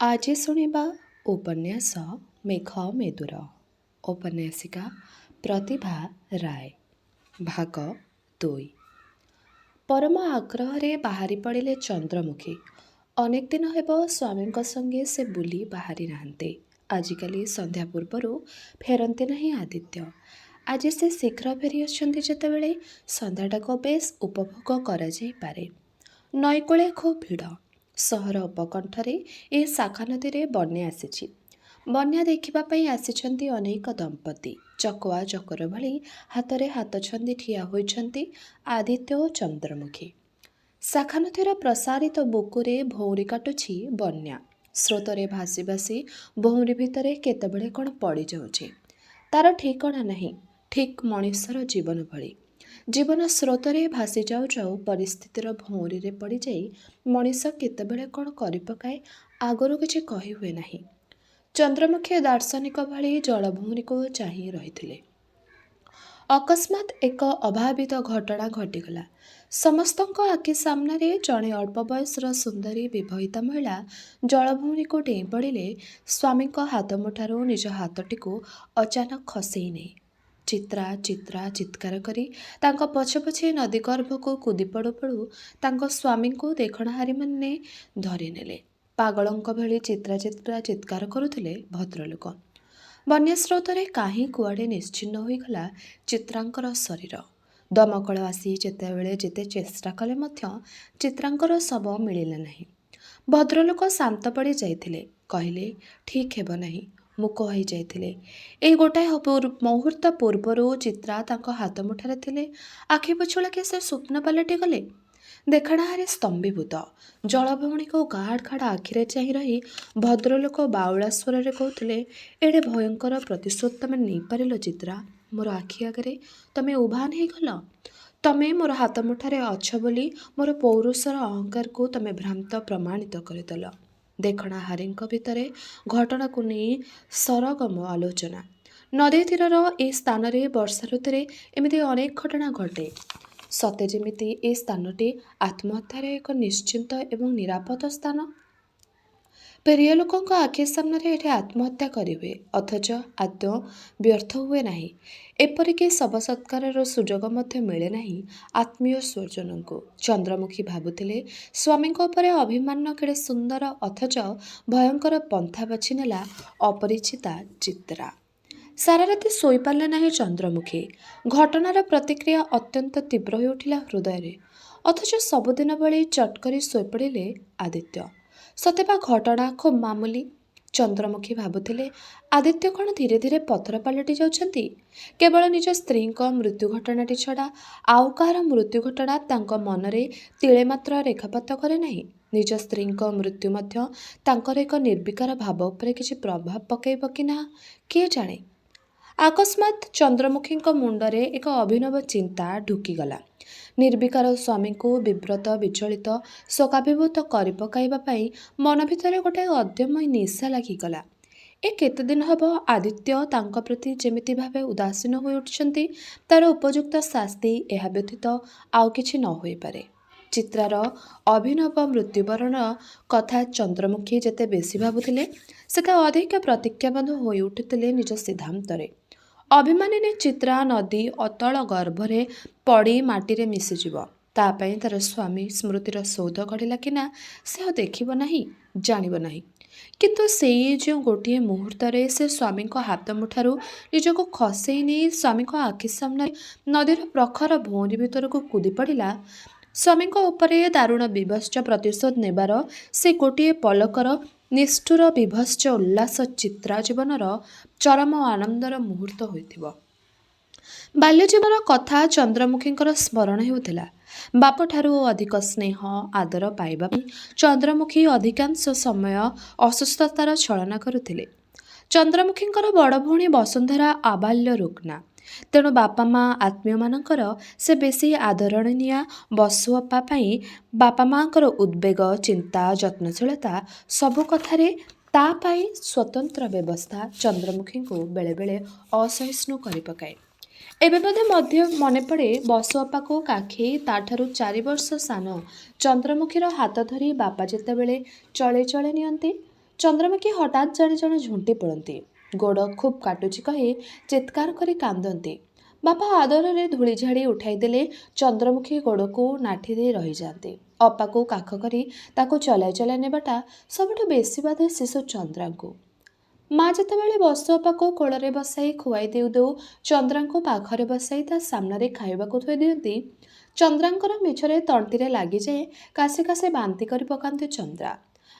ଆଜି ଶୁଣିବା ଉପନ୍ୟାସ ମେଘ ମେଦୁର। ଉପନ୍ୟାସିକା ପ୍ରତିଭା ରାୟ। ଭାଗ 2। ପରମ ଆଗ୍ରହରେ ବାହାରି ପଡ଼ିଲେ ଚନ୍ଦ୍ରମୁଖୀ। ଅନେକ ଦିନ ହେବ ସ୍ୱାମୀଙ୍କ ସଙ୍ଗେ ସେ ବୁଲି ବାହାରି ନାହାନ୍ତି। ଆଜିକାଲି ସନ୍ଧ୍ୟା ପୂର୍ବରୁ ଫେରନ୍ତି ନାହିଁ ଆଦିତ୍ୟ। ଆଜି ସେ ଶୀଘ୍ର ଫେରିଅଛନ୍ତି ଯେତେବେଳେ ସନ୍ଧ୍ୟାଟାକୁ ବେଶ୍ ଉପଭୋଗ କରାଯାଇପାରେ। ନଈକୂଳେ ଖୁବ୍ ଭିଡ଼। ସହର ଉପକଣ୍ଠରେ ଏ ଶାଖା ନଦୀରେ ବନ୍ୟା ଆସିଛି। ବନ୍ୟା ଦେଖିବା ପାଇଁ ଆସିଛନ୍ତି ଅନେକ ଦମ୍ପତି। ଚକୁଆ ଚକର ଭଳି ହାତରେ ହାତ ଛନ୍ଦି ଠିଆ ହୋଇଛନ୍ତି ଆଦିତ୍ୟ ଓ ଚନ୍ଦ୍ରମୁଖୀ। ଶାଖା ନଦୀର ପ୍ରସାରିତ ବୁକୁରେ ଭଉଁରୀ କାଟୁଛି ବନ୍ୟା। ସ୍ରୋତରେ ଭାସି ଭାସି ଭଉଁରୀ ଭିତରେ କେତେବେଳେ କ'ଣ ପଡ଼ିଯାଉଛି, ତାର ଠିକଣା ନାହିଁ। ଠିକ୍ ମଣିଷର ଜୀବନ ଭଳି। ଜୀବନ ସ୍ରୋତରେ ଭାସି ଯାଉ ଯାଉ ପରିସ୍ଥିତିର ଭଉଁରୀରେ ପଡ଼ିଯାଇ ମଣିଷ କେତେବେଳେ କ'ଣ କରିପକାଏ, ଆଗରୁ କିଛି କହିହୁଏ ନାହିଁ। ଚନ୍ଦ୍ରମୁଖୀ ଦାର୍ଶନିକ ଭଳି ଜଳଭଉଁରୀକୁ ଚାହିଁ ରହିଥିଲେ। ଅକସ୍ମାତ୍ ଏକ ଅଭାବିତ ଘଟଣା ଘଟିଗଲା। ସମସ୍ତଙ୍କ ଆଖି ସାମ୍ନାରେ ଜଣେ ଅଳ୍ପ ବୟସର ସୁନ୍ଦରୀ ବିବାହିତା ମହିଳା ଜଳଭଉଁରୀକୁ ଡେଇଁ ପଡ଼ିଲେ ସ୍ୱାମୀଙ୍କ ହାତମୁଠାରୁ ନିଜ ହାତଟିକୁ ଅଚାନକ ଖସେଇ ନେଇ। ଚିତ୍ରା ଚିତ୍ରା ଚିତ୍କାର କରି ତାଙ୍କ ପଛେ ପଛେ ନଦୀ ଗର୍ଭକୁ କୁଦି ପଡ଼ୁ ପଡ଼ୁ ତାଙ୍କ ସ୍ୱାମୀଙ୍କୁ ଦେଖଣାହାରୀମାନେ ଧରିନେଲେ। ପାଗଳଙ୍କ ଭଳି ଚିତ୍ରା ଚିତ୍ରା ଚିତ୍କାର କରୁଥିଲେ ଭଦ୍ରଲୋକ। ବନ୍ୟା ସ୍ରୋତରେ କାହିଁ କୁଆଡ଼େ ନିଶ୍ଚିହ୍ନ ହୋଇଗଲା ଚିତ୍ରାଙ୍କର ଶରୀର। ଦମକଳ ଆସି ଯେତେବେଳେ ଯେତେ ଚେଷ୍ଟା କଲେ ମଧ୍ୟ ଚିତ୍ରାଙ୍କର ଶବ ମିଳିଲା ନାହିଁ। ଭଦ୍ରଲୋକ ଶାନ୍ତ ପଡ଼ି ଯାଇଥିଲେ। କହିଲେ, ଠିକ୍ ହେବ ନାହିଁ। ମୂକ ହୋଇଯାଇଥିଲେ। ଏଇ ଗୋଟାଏ ମୁହୂର୍ତ୍ତ ପୂର୍ବରୁ ଚିତ୍ରା ତାଙ୍କ ହାତ ମୁଠାରେ ଥିଲେ। ଆଖି ପଛୁଳାକେ ସେ ସ୍ୱପ୍ନ ପାଲଟି ଗଲେ। ଦେଖଣାହାରୀ ସ୍ତମ୍ଭୀଭୂତ। ଜଳଭଉଁରୀକୁ ଗାଢ଼ ଗାଢ଼ ଆଖିରେ ଚାହିଁ ରହି ଭଦ୍ରଲୋକ ବାଉଳା ସ୍ୱରରେ କହୁଥିଲେ, ଏଡ଼େ ଭୟଙ୍କର ପ୍ରତିଶୋଧ ତମେ ନେଇପାରିଲ ଚିତ୍ରା। ମୋର ଆଖି ଆଗରେ ତମେ ଉଭାନ ହେଇଗଲ। ତମେ ମୋର ହାତ ମୁଠାରେ ଅଛ ବୋଲି ମୋର ପୌରୁଷର ଅହଙ୍କାରକୁ ତମେ ଭ୍ରାନ୍ତ ପ୍ରମାଣିତ କରିଦେଲ। ଦେଖଣାହାରୀଙ୍କ ଭିତରେ ଘଟଣାକୁ ନେଇ ସରଗମ ଆଲୋଚନା। ନଦୀ ତୀରର ଏ ସ୍ଥାନରେ ବର୍ଷା ଋତୁରେ ଏମିତି ଅନେକ ଘଟଣା ଘଟେ। ସତେ ଯେମିତି ଏ ସ୍ଥାନଟି ଆତ୍ମହତ୍ୟାର ଏକ ନିଶ୍ଚିନ୍ତ ଏବଂ ନିରାପଦ ସ୍ଥାନ। ପ୍ରିୟ ଲୋକଙ୍କ ଆଖି ସାମ୍ନାରେ ଏଠି ଆତ୍ମହତ୍ୟା କରିହୁଏ, ଅଥଚ ଆଦୌ ବ୍ୟର୍ଥ ହୁଏ ନାହିଁ। ଏପରିକି ଶବ ସତ୍କାରର ସୁଯୋଗ ମଧ୍ୟ ମିଳେ ନାହିଁ ଆତ୍ମୀୟ ସ୍ୱଜନଙ୍କୁ। ଚନ୍ଦ୍ରମୁଖୀ ଭାବୁଥିଲେ, ସ୍ୱାମୀଙ୍କ ଉପରେ ଅଭିମାନ କେଡ଼େ ସୁନ୍ଦର ଅଥଚ ଭୟଙ୍କର ପନ୍ଥା ବାଛି ନେଲା ଅପରିଚିତା ଚିତ୍ରା। ସାରା ରାତି ଶୋଇପାରିଲେ ନାହିଁ ଚନ୍ଦ୍ରମୁଖୀ। ଘଟଣାର ପ୍ରତିକ୍ରିୟା ଅତ୍ୟନ୍ତ ତୀବ୍ର ହୋଇ ଉଠିଲା ହୃଦୟରେ। ଅଥଚ ସବୁଦିନ ଭଳି ଚଟକରି ଶୋଇପଡ଼ିଲେ ଆଦିତ୍ୟ। ସତେବା ଘଟଣା ଖୁବ୍ ମାମୁଲି। ଚନ୍ଦ୍ରମୁଖୀ ଭାବୁଥିଲେ, ଆଦିତ୍ୟ କ'ଣ ଧୀରେ ଧୀରେ ପଥର ପାଲଟି ଯାଉଛନ୍ତି? କେବଳ ନିଜ ସ୍ତ୍ରୀଙ୍କ ମୃତ୍ୟୁ ଘଟଣାଟି ଛଡ଼ା ଆଉ କାହାର ମୃତ୍ୟୁ ଘଟଣା ତାଙ୍କ ମନରେ ତିଳେ ମାତ୍ର ରେଖାପାତ କରେ ନାହିଁ। ନିଜ ସ୍ତ୍ରୀଙ୍କ ମୃତ୍ୟୁ ମଧ୍ୟ ତାଙ୍କର ଏକ ନିର୍ବିକାର ଭାବ ଉପରେ କିଛି ପ୍ରଭାବ ପକାଇବ କି ନା କିଏ ଜାଣେ। ଅକସ୍ମାତ୍ ଚନ୍ଦ୍ରମୁଖୀଙ୍କ ମୁଣ୍ଡରେ ଏକ ଅଭିନବ ଚିନ୍ତା ଢୁକିଗଲା। ନିର୍ବିକାର ସ୍ୱାମୀଙ୍କୁ ବିବ୍ରତ ବିଚଳିତ ଶୋକାଭିଭୂତ କରି ପକାଇବା ପାଇଁ ମନ ଭିତରେ ଗୋଟାଏ ଅଦମ୍ୟ ନିଶା ଲାଗିଗଲା। ଏ କେତେଦିନ ହେବ ଆଦିତ୍ୟ ତାଙ୍କ ପ୍ରତି ଯେମିତି ଭାବେ ଉଦାସୀନ ହୋଇ ଉଠିଛନ୍ତି, ତାର ଉପଯୁକ୍ତ ଶାସ୍ତି ଏହା ବ୍ୟତୀତ ଆଉ କିଛି ନ ହୋଇପାରେ। ଚିତ୍ରାର ଅଭିନବ ମୃତ୍ୟୁବରଣ କଥା ଚନ୍ଦ୍ରମୁଖୀ ଯେତେ ବେଶୀ ଭାବୁଥିଲେ, ସେତେ ଅଧିକ ପ୍ରତିଜ୍ଞାବଦ୍ଧ ହୋଇ ଉଠୁଥିଲେ ନିଜ ସିଦ୍ଧାନ୍ତରେ। ଅଭିମାନିନୀ ଚିତ୍ରା ନଦୀ ଅତଳ ଗର୍ଭରେ ପଡ଼ି ମାଟିରେ ମିଶିଯିବ। ତା ପାଇଁ ତାର ସ୍ୱାମୀ ସ୍ମୃତିର ସୌଧ ଗଢ଼ିଲା କି ନା ସେ ଆଉ ଦେଖିବ ନାହିଁ, ଜାଣିବ ନାହିଁ। କିନ୍ତୁ ସେଇ ଯେଉଁ ଗୋଟିଏ ମୁହୂର୍ତ୍ତରେ ସେ ସ୍ୱାମୀଙ୍କ ହାତ ମୁଠାରୁ ନିଜକୁ ଖସେଇ ନେଇ ସ୍ୱାମୀଙ୍କ ଆଖି ସାମ୍ନାରେ ନଦୀର ପ୍ରଖର ଭଉଁରୀ ଭିତରକୁ କୁଦି ପଡ଼ିଲା, ସ୍ୱାମୀଙ୍କ ଉପରେ ଦାରୁଣ ବିଭତ୍ସ ପ୍ରତିଶୋଧ ନେବାର ସେ ଗୋଟିଏ ପଲକର ନିଷ୍ଠୁର ବିଭତ୍ସ ଉଲ୍ଲାସ ଚିତ୍ରା ଜୀବନର ଚରମ ଆନନ୍ଦର ମୁହୂର୍ତ୍ତ ହୋଇଥିବ। ବାଲ୍ୟଜୀବନର କଥା ଚନ୍ଦ୍ରମୁଖୀଙ୍କର ସ୍ମରଣ ହେଉଥିଲା। ବାପଠାରୁ ଅଧିକ ସ୍ନେହ ଆଦର ପାଇବା ପାଇଁ ଚନ୍ଦ୍ରମୁଖୀ ଅଧିକାଂଶ ସମୟ ଅସୁସ୍ଥତାର ଛଳନା କରୁଥିଲେ। ଚନ୍ଦ୍ରମୁଖୀଙ୍କର ବଡ଼ ଭଉଣୀ ବସୁନ୍ଧରା ଆବାଲ୍ୟ ରୁଗ୍ନା। ତେଣୁ ବାପା ମା ଆତ୍ମୀୟମାନଙ୍କର ସେ ବେଶୀ ଆଦରଣୀୟା। ବସୁଅପା ପାଇଁ ବାପା ମାଙ୍କର ଉଦ୍ବେଗ, ଚିନ୍ତା, ଯତ୍ନଶୀଳତା ସବୁ କଥାରେ ତା ପାଇଁ ସ୍ୱତନ୍ତ୍ର ବ୍ୟବସ୍ଥା ଚନ୍ଦ୍ରମୁଖୀଙ୍କୁ ବେଳେବେଳେ ଅସହିଷ୍ଣୁ କରି ପକାଏ। ଏବେ ମଧ୍ୟ ମନେପଡ଼େ ବସୁଅପାକୁ କାଖେଇ ତାଠାରୁ 4 ବର୍ଷ ସାନ ଚନ୍ଦ୍ରମୁଖୀର ହାତ ଧରି ବାପା ଯେତେବେଳେ ଚଳେ ଚଳେ ନିଅନ୍ତି, ଚନ୍ଦ୍ରମୁଖୀ ହଠାତ୍ ଜଣେ ଜଣେ ଝୁଣ୍ଟି ପଡ଼ନ୍ତି। ଗୋଡ଼ ଖୁବ୍ କାଟୁଛି କହି ଚିତ୍କାର କରି କାନ୍ଦନ୍ତି। ବାପା ଆଦରରେ ଧୂଳି ଝାଡ଼ି ଉଠାଇ ଦେଲେ ଚନ୍ଦ୍ରମୁଖୀ ଗୋଡ଼କୁ ନାଠି ଦେଇ ରହିଯାଆନ୍ତି। ଅପାକୁ କାଖ କରି ତାକୁ ଚଲାଇ ଚଲାଇ ନେବାଟା ସବୁଠୁ ବେଶୀ ବାଧେ ଶିଶୁ ଚନ୍ଦ୍ରାଙ୍କୁ। ମା ଯେତେବେଳେ ବସୁ ଅପାକୁ କୋଳରେ ବସାଇ ଖୁଆଇ ଦେଉ ଦେଉ ଚନ୍ଦ୍ରାଙ୍କୁ ପାଖରେ ବସାଇ ତା ସାମ୍ନାରେ ଖାଇବାକୁ ଥୋଇ ଦିଅନ୍ତି, ଚନ୍ଦ୍ରାଙ୍କର ମିଛରେ ତଣ୍ଟିରେ ଲାଗିଯାଏ କାଶି କାଶି ବାନ୍ତି କରି ପକାନ୍ତି ଚନ୍ଦ୍ରା।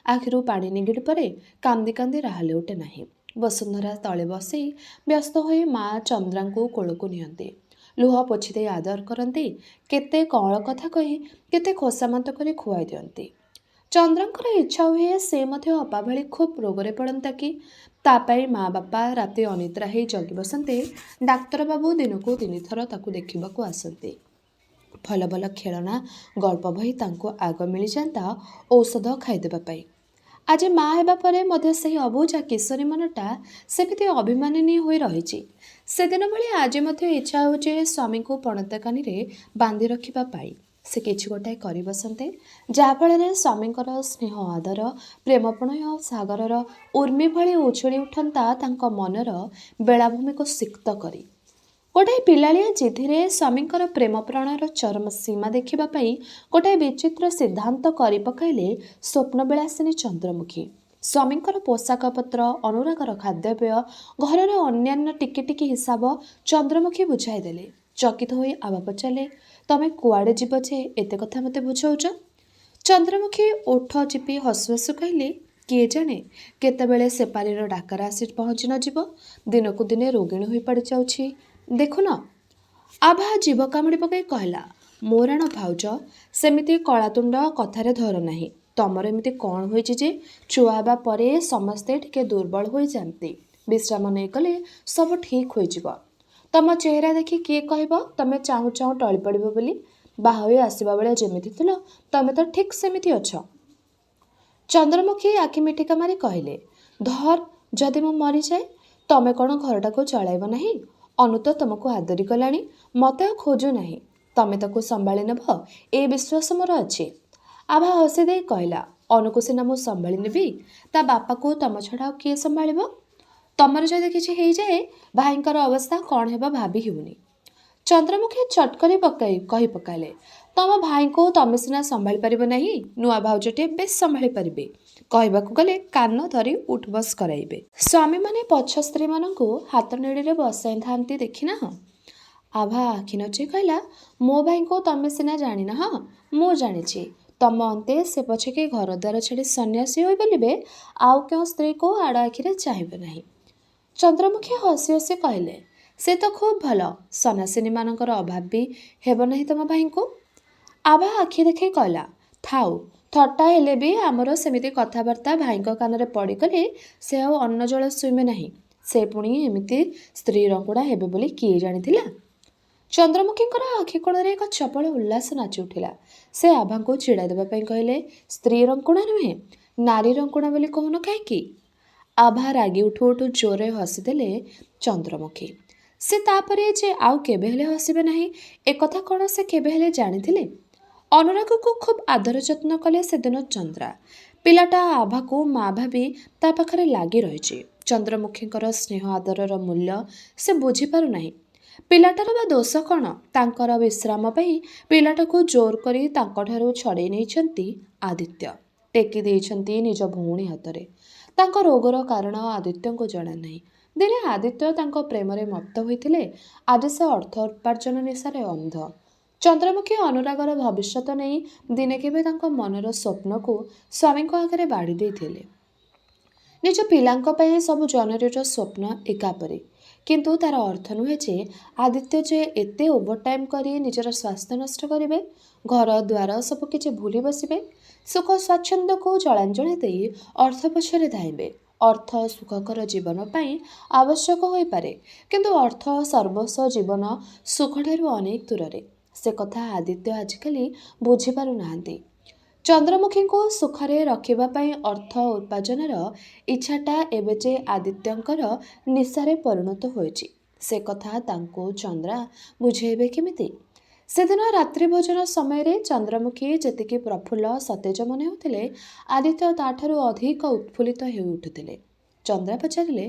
ଆଖିରୁ ପାଣି ନିଗିଡ଼ି ପରେ କାନ୍ଦି କାନ୍ଦି ରାହା ଲେଉଟେ ନାହିଁ। ବସୁନ୍ଧରା ତଳେ ବସି ବ୍ୟସ୍ତ ହୋଇ ମା ଚନ୍ଦ୍ରାଙ୍କୁ କୋଳକୁ ନିଅନ୍ତି। ଲୁହ ପୋଛି ଦେଇ ଆଦର କରନ୍ତି। କେତେ କଅଁଳ କଥା କହି କେତେ ଖୋସାମନ୍ତ କରି ଖୁଆଇ ଦିଅନ୍ତି। ଚନ୍ଦ୍ରାଙ୍କର ଇଚ୍ଛା ହୁଏ ସେ ମଧ୍ୟ ଅପା ଭଳି ଖୁବ୍ ରୋଗରେ ପଡ଼ନ୍ତା କି। ତା ପାଇଁ ମା ବାପା ରାତି ଅନିଦ୍ରା ହେଇ ଜଗି ବସନ୍ତେ। ଡାକ୍ତରବାବୁ ଦିନକୁ 3 ଥର ତାକୁ ଦେଖିବାକୁ ଆସନ୍ତି। ଭଲ ଭଲ ଖେଳନା ଗଳ୍ପ ବହି ତାଙ୍କୁ ଆଗ ମିଳିଯାଆନ୍ତା ଔଷଧ ଖାଇଦେବା ପାଇଁ। ଆଜି ମା ହେବା ପରେ ମଧ୍ୟ ସେହି ଅବୁଝା କିଶୋରୀ ମନଟା ସେମିତି ଅଭିମାନିନୀ ହୋଇ ରହିଛି। ସେଦିନ ଭଳି ଆଜି ମଧ୍ୟ ଇଚ୍ଛା ହେଉଛି ସ୍ୱାମୀଙ୍କୁ ପଣତକାନିରେ ବାନ୍ଧି ରଖିବା ପାଇଁ। ସେ କିଛି ଗୋଟାଏ କରି ବସନ୍ତେ, ଯାହାଫଳରେ ସ୍ୱାମୀଙ୍କର ସ୍ନେହ ଆଦର ପ୍ରେମପ୍ରଣୟ ସାଗରର ଉର୍ମି ଭଳି ଉଛୁଳି ଉଠନ୍ତା ତାଙ୍କ ମନର ବେଳାଭୂମିକୁ ସିକ୍ତ କରି। ଗୋଟାଏ ପିଲାଳିଆ ଜିଦ୍ଦିରେ ସ୍ୱାମୀଙ୍କର ପ୍ରେମ ପ୍ରାଣର ଚରମ ସୀମା ଦେଖିବା ପାଇଁ ଗୋଟାଏ ବିଚିତ୍ର ସିଦ୍ଧାନ୍ତ କରି ପକାଇଲେ ସ୍ୱପ୍ନବିଳାସିନୀ ଚନ୍ଦ୍ରମୁଖୀ। ସ୍ୱାମୀଙ୍କର ପୋଷାକପତ୍ର, ଅନୁରାଗର ଖାଦ୍ୟପେୟ, ଘରର ଅନ୍ୟାନ୍ୟ ଟିକି ଟିକି ହିସାବ ଚନ୍ଦ୍ରମୁଖୀ ବୁଝାଇ ଦେଲେ। ଚକିତ ହୋଇ ଆବା ପଚାରିଲେ, ତମେ କୁଆଡ଼େ ଯିବ ଯେ ଏତେ କଥା ମୋତେ ବୁଝାଉଛ? ଚନ୍ଦ୍ରମୁଖୀ ଓଠ ଚିପି ହସୁ ହସୁ କହିଲେ, କିଏ ଜାଣେ କେତେବେଳେ ସେପାରୀର ଡାକରା ଆସି ପହଞ୍ଚି ନ ଯିବ। ଦିନକୁ ଦିନେ ରୋଗିଣୀ ହୋଇ ପଡ଼ିଯାଉଛି ଦେଖୁନ। ଆଭା ଜୀବ କାମୁଡ଼ି ପକାଇ କହିଲା, ମୋ ରାଣ ଭାଉଜ ସେମିତି କଳାତୁଣ୍ଡ କଥାରେ ଧର ନାହିଁ। ତମର ଏମିତି କ'ଣ ହୋଇଛି ଯେ ଛୁଆ ହେବା ପରେ ସମସ୍ତେ ଟିକେ ଦୁର୍ବଳ ହୋଇଯାଆନ୍ତି। ବିଶ୍ରାମ ନେଇଗଲେ ସବୁ ଠିକ୍ ହୋଇଯିବ। ତମ ଚେହେରା ଦେଖି କିଏ କହିବ ତମେ ଚାହୁଁ ଚାହୁଁ ଟଳି ପଡ଼ିବ ବୋଲି। ବାହା ହୋଇ ଆସିବା ବେଳେ ଯେମିତି ଥିଲ ତମେ ତ ଠିକ୍ ସେମିତି ଅଛ। ଚନ୍ଦ୍ରମୁଖୀ ଆଖି ମିଟିକା ମାରି କହିଲେ, ଧର ଯଦି ମୁଁ ମରିଯାଏ, ତମେ କ'ଣ ଘରଟାକୁ ଚଳାଇବ ନାହିଁ? ଅନୁ ତ ତମକୁ ଆଦରି ଗଲାଣି, ମୋତେ ଆଉ ଖୋଜୁ ନାହିଁ। ତମେ ତାକୁ ସମ୍ଭାଳି ନେବ ଏ ବିଶ୍ୱାସ ମୋର ଅଛି। ଆଭା ହସି ଦେଇ କହିଲା, ଅନୁକୁ ସିନା ମୁଁ ସମ୍ଭାଳି ନେବି, ତା ବାପାକୁ ତମ ଛଡ଼ା ଆଉ କିଏ ସମ୍ଭାଳିବ? ତମର ଯଦି କିଛି ହେଇଯାଏ ଭାଇଙ୍କର ଅବସ୍ଥା କ'ଣ ହେବ ଭାବି ହେଉନି। ଚନ୍ଦ୍ରମୁଖୀ ଚଟକରି କହି ପକାଇଲେ, ତମ ଭାଇଙ୍କୁ ତମେ ସିନା ସମ୍ଭାଳି ପାରିବ ନାହିଁ, ନୂଆ ଭାଉଜଟିଏ ବେଶ୍ ସମ୍ଭାଳି ପାରିବେ। କହିବାକୁ ଗଲେ କାନ ଧରି ଉଠବସ୍ କରାଇବେ। ସ୍ୱାମୀମାନେ ପଛ ସ୍ତ୍ରୀମାନଙ୍କୁ ହାତ ନେଡ଼ିରେ ବସାଇଥାନ୍ତି ଦେଖିନାହଁ? ଆଭା ଆଖି ନଚେଇ କହିଲା, ମୋ ଭାଇଙ୍କୁ ତମେ ସିନା ଜାଣିନାହଁ, ମୁଁ ଜାଣିଛି। ତମ ଅନ୍ତେ ସେ ପଛକେ ଘରଦ୍ୱାର ଛାଡ଼ି ସନ୍ନ୍ୟାସୀ ହୋଇ ବୁଲିବେ, ଆଉ କେଉଁ ସ୍ତ୍ରୀକୁ ଆଡ଼ ଆଖିରେ ଚାହିଁବେ ନାହିଁ। ଚନ୍ଦ୍ରମୁଖୀ ହସି ହସି କହିଲେ, ସେ ତ ଖୁବ୍ ଭଲ। ସନ୍ନ୍ୟାସିନୀମାନଙ୍କର ଅଭାବ ବି ହେବ ନାହିଁ ତମ ଭାଇଙ୍କୁ। ଆଭା ଆଖି ଦେଖାଇ କହିଲା, ଥାଉ, ଥଟ୍ଟା ହେଲେ ବି ଆମର ସେମିତି କଥାବାର୍ତ୍ତା ଭାଇଙ୍କ କାନରେ ପଡ଼ିଗଲେ ସେ ଆଉ ଅନ୍ନ ଜଳ ଶୁଇଁବେ ନାହିଁ। ସେ ପୁଣି ଏମିତି ସ୍ତ୍ରୀ ରଙ୍କୁଣା ହେବେ ବୋଲି କିଏ ଜାଣିଥିଲା? ଚନ୍ଦ୍ରମୁଖୀଙ୍କର ଆଖି କୋଣରେ ଏକ ଚପଳ ଉଲ୍ଲାସ ନାଚି ଉଠିଲା। ସେ ଆଭାଙ୍କୁ ଛିଡ଼ା ଦେବା ପାଇଁ କହିଲେ, ସ୍ତ୍ରୀ ରଙ୍କୁଣା ନୁହେଁ, ନାରୀ ରଙ୍କୁଣା ବୋଲି କହୁନ କାହିଁକି? ଆଭା ରାଗି ଉଠୁ ଉଠୁ ଜୋରରେ ହସିଦେଲେ ଚନ୍ଦ୍ରମୁଖୀ। ସେ ତାପରେ ଯେ ଆଉ କେବେ ହେଲେ ହସିବେ ନାହିଁ ଏକଥା କ'ଣ ସେ କେବେ ହେଲେ ଜାଣିଥିଲେ? ଅନୁରାଗକୁ ଖୁବ୍ ଆଦର ଯତ୍ନ କଲେ ସେଦିନ ଚନ୍ଦ୍ରା। ପିଲାଟା ଆଭାକୁ ମା ଭାବି ତା ପାଖରେ ଲାଗି ରହିଛି। ଚନ୍ଦ୍ରମୁଖୀଙ୍କର ସ୍ନେହ ଆଦରର ମୂଲ୍ୟ ସେ ବୁଝିପାରୁନାହିଁ। ପିଲାଟାର ବା ଦୋଷ କ'ଣ? ତାଙ୍କର ବିଶ୍ରାମ ପାଇଁ ପିଲାଟାକୁ ଜୋର କରି ତାଙ୍କଠାରୁ ଛଡ଼େଇ ନେଇଛନ୍ତି ଆଦିତ୍ୟ। ଟେକି ଦେଇଛନ୍ତି ନିଜ ଭଉଣୀ ହାତରେ। ତାଙ୍କ ରୋଗର କାରଣ ଆଦିତ୍ୟଙ୍କୁ ଜଣା ନାହିଁ। ଦିନେ ଆଦିତ୍ୟ ତାଙ୍କ ପ୍ରେମରେ ମତ୍ତ ହୋଇଥିଲେ, ଆଜି ସେ ଅର୍ଥ ଉପାର୍ଜନ ନିଶାରେ ଅନ୍ଧ। ଚନ୍ଦ୍ରମୁଖୀ ଅନୁରାଗର ଭବିଷ୍ୟତ ନେଇ ଦିନେ କେବେ ତାଙ୍କ ମନର ସ୍ୱପ୍ନକୁ ସ୍ୱାମୀଙ୍କ ଆଗରେ ବାଢ଼ି ଦେଇଥିଲେ। ନିଜ ପିଲାଙ୍କ ପାଇଁ ସବୁ ଜନନୀର ସ୍ୱପ୍ନ ଏକାପରି। କିନ୍ତୁ ତାର ଅର୍ଥ ନୁହେଁ ଯେ ଆଦିତ୍ୟ ଯେ ଏତେ ଓଭରଟାଇମ୍ କରି ନିଜର ସ୍ୱାସ୍ଥ୍ୟ ନଷ୍ଟ କରିବେ, ଘର ଦ୍ୱାର ସବୁ କିଛି ଭୁଲି ବସିବେ, ସୁଖ ସ୍ୱାଚ୍ଛନ୍ଦ୍ୟକୁ ଜଳାଞ୍ଜଳି ଦେଇ ଅର୍ଥ ପଛରେ ଧାଇଁବେ। ଅର୍ଥ ସୁଖକର ଜୀବନ ପାଇଁ ଆବଶ୍ୟକ ହୋଇପାରେ, କିନ୍ତୁ ଅର୍ଥ ସର୍ବସ୍ୱ ଜୀବନ ସୁଖଠାରୁ ଅନେକ ଦୂରରେ। ସେ କଥା ଆଦିତ୍ୟ ଆଜିକାଲି ବୁଝିପାରୁନାହାନ୍ତି। ଚନ୍ଦ୍ରମୁଖୀଙ୍କୁ ସୁଖରେ ରଖିବା ପାଇଁ ଅର୍ଥ ଉପାର୍ଜନର ଇଚ୍ଛାଟା ଏବେ ଯେ ଆଦିତ୍ୟଙ୍କର ନିଶାରେ ପରିଣତ ହୋଇଛି, ସେ କଥା ତାଙ୍କୁ ଚନ୍ଦ୍ରା ବୁଝେଇବେ କେମିତି? ସେଦିନ ରାତ୍ରି ଭୋଜନ ସମୟରେ ଚନ୍ଦ୍ରମୁଖୀ ଯେତିକି ପ୍ରଫୁଲ୍ଲ ସତେଜ ମନେ ହେଉଥିଲେ, ଆଦିତ୍ୟ ତାଠାରୁ ଅଧିକ ଉତ୍ଫୁଲ୍ଲିତ ହୋଇ ଉଠୁଥିଲେ। ଚନ୍ଦ୍ରା ପଚାରିଲେ,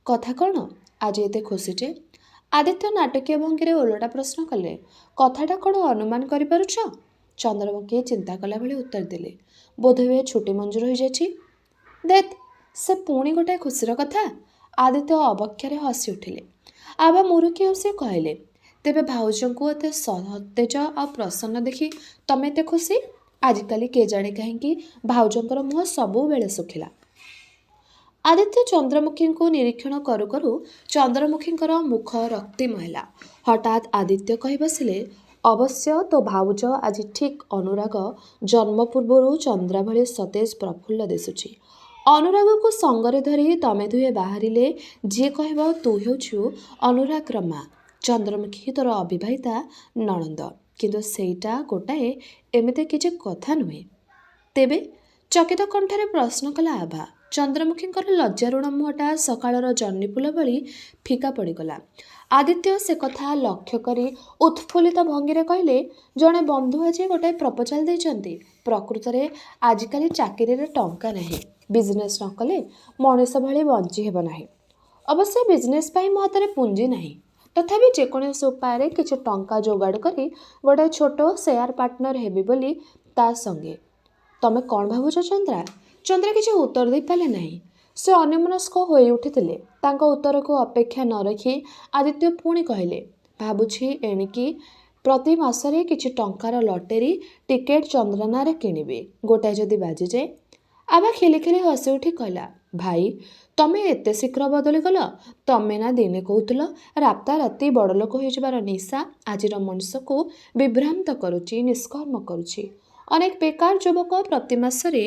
କଥା କ'ଣ ଆଜି ଏତେ ଖୁସି ଯେ? ଆଦିତ୍ୟ ନାଟକୀୟ ଭଙ୍ଗୀରେ ଓଲଟା ପ୍ରଶ୍ନ କଲେ, କଥାଟା କ'ଣ ଅନୁମାନ କରିପାରୁଛ? ଚନ୍ଦ୍ରମୁଖୀ ଚିନ୍ତା କଲା ଭଳି ଉତ୍ତର ଦେଲେ, ବୋଧହୁଏ ଛୁଟି ମଞ୍ଜୁର ହୋଇଯାଇଛି। ଦେତ୍, ସେ ପୁଣି ଗୋଟାଏ ଖୁସିର କଥା। ଆଦିତ୍ୟ ଅବକ୍ଷରେ ହସି ଉଠିଲେ। ଆବା ମୁରୁକି ହସି କହିଲେ, ତେବେ ଭାଉଜଙ୍କୁ ଏତେ ସତେଜ ଆଉ ପ୍ରସନ୍ନ ଦେଖି ତମେ ଏତେ ଖୁସି? ଆଜିକାଲି କେଜାଣି କାହିଁକି ଭାଉଜଙ୍କର ମୁହଁ ସବୁବେଳେ ଶୁଖିଲା। ଆଦିତ୍ୟ ଚନ୍ଦ୍ରମୁଖୀଙ୍କୁ ନିରୀକ୍ଷଣ କରୁ କରୁ ଚନ୍ଦ୍ରମୁଖୀଙ୍କର ମୁଖ ରକ୍ତିମ ହେଲା। ହଠାତ୍ ଆଦିତ୍ୟ କହି ବସିଲେ, ଅବଶ୍ୟ ତୋ ଭାଉଜ ଆଜି ଠିକ୍ ଅନୁରାଗ ଜନ୍ମ ପୂର୍ବରୁ ଚନ୍ଦ୍ରା ଭଳି ସତେଜ ପ୍ରଫୁଲ୍ଲ ଦିଶୁଛି। ଅନୁରାଗକୁ ସଙ୍ଗରେ ଧରି ତମେ ଦୁହେଁ ବାହାରିଲେ ଯିଏ କହିବ ତୁ ହେଉଛୁ ଅନୁରାଗର ମା, ଚନ୍ଦ୍ରମୁଖୀ ତୋର ଅବିବାହିତା ନଣନ୍ଦ। କିନ୍ତୁ ସେଇଟା ଗୋଟାଏ ଏମିତି କିଛି କଥା ନୁହେଁ। ତେବେ? ଚକିତ କଣ୍ଠରେ ପ୍ରଶ୍ନ କଲା ଆଭା। ଚନ୍ଦ୍ରମୁଖୀଙ୍କର ଲଜ୍ଜାରୁଣ ମୁହଁଟା ସକାଳର ଜହ୍ନିଫୁଲ ଭଳି ଫିକା ପଡ଼ିଗଲା। ଆଦିତ୍ୟ ସେ କଥା ଲକ୍ଷ୍ୟ କରି ଉତ୍ଫୁଲ୍ଲିତ ଭଙ୍ଗୀରେ କହିଲେ, ଜଣେ ବନ୍ଧୁ ଆଜି ଗୋଟାଏ ପ୍ରପୋଜାଲ ଦେଇଛନ୍ତି। ପ୍ରକୃତରେ ଆଜିକାଲି ଚାକିରିରେ ଟଙ୍କା ନାହିଁ। ବିଜନେସ୍ ନ କଲେ ମଣିଷ ଭଳି ବଞ୍ଚି ହେବ ନାହିଁ। ଅବଶ୍ୟ ବିଜନେସ୍ ପାଇଁ ମୋ ହାତରେ ପୁଞ୍ଜି ନାହିଁ। ତଥାପି ଯେକୌଣସି ଉପାୟରେ କିଛି ଟଙ୍କା ଯୋଗାଡ଼ କରି ଗୋଟାଏ ଛୋଟ ସେୟାର ପାର୍ଟନର ହେବି ବୋଲି ତା ସଙ୍ଗେ। ତମେ କ'ଣ ଭାବୁଛ ଚନ୍ଦ୍ରା? ଚନ୍ଦ୍ରା କିଛି ଉତ୍ତର ଦେଇପାରିଲେ ନାହିଁ। ସେ ଅନ୍ୟମନସ୍କ ହୋଇ ଉଠିଥିଲେ। ତାଙ୍କ ଉତ୍ତରକୁ ଅପେକ୍ଷା ନ ରଖି ଆଦିତ୍ୟ ପୁଣି କହିଲେ, ଭାବୁଛି ଏଣିକି ପ୍ରତି ମାସରେ କିଛି ଟଙ୍କାର ଲଟେରୀ ଟିକେଟ୍ ଚନ୍ଦ୍ରା ନାଁରେ କିଣିବି। ଗୋଟାଏ ଯଦି ବାଜିଯାଏ। ଆବା ଖିଲି ଖିଲି ହସି ଉଠି କହିଲା, ଭାଇ ତମେ ଏତେ ଶୀଘ୍ର ବଦଳିଗଲ। ତମେ ନା ଦିନେ କହୁଥିଲ ରାତାରାତି ବଡ଼ଲୋକ ହୋଇଯିବାର ନିଶା ଆଜିର ମଣିଷକୁ ବିଭ୍ରାନ୍ତ କରୁଛି, ନିଷ୍କର୍ମ କରୁଛି। ଅନେକ ବେକାର ଯୁବକ ପ୍ରତି ମାସରେ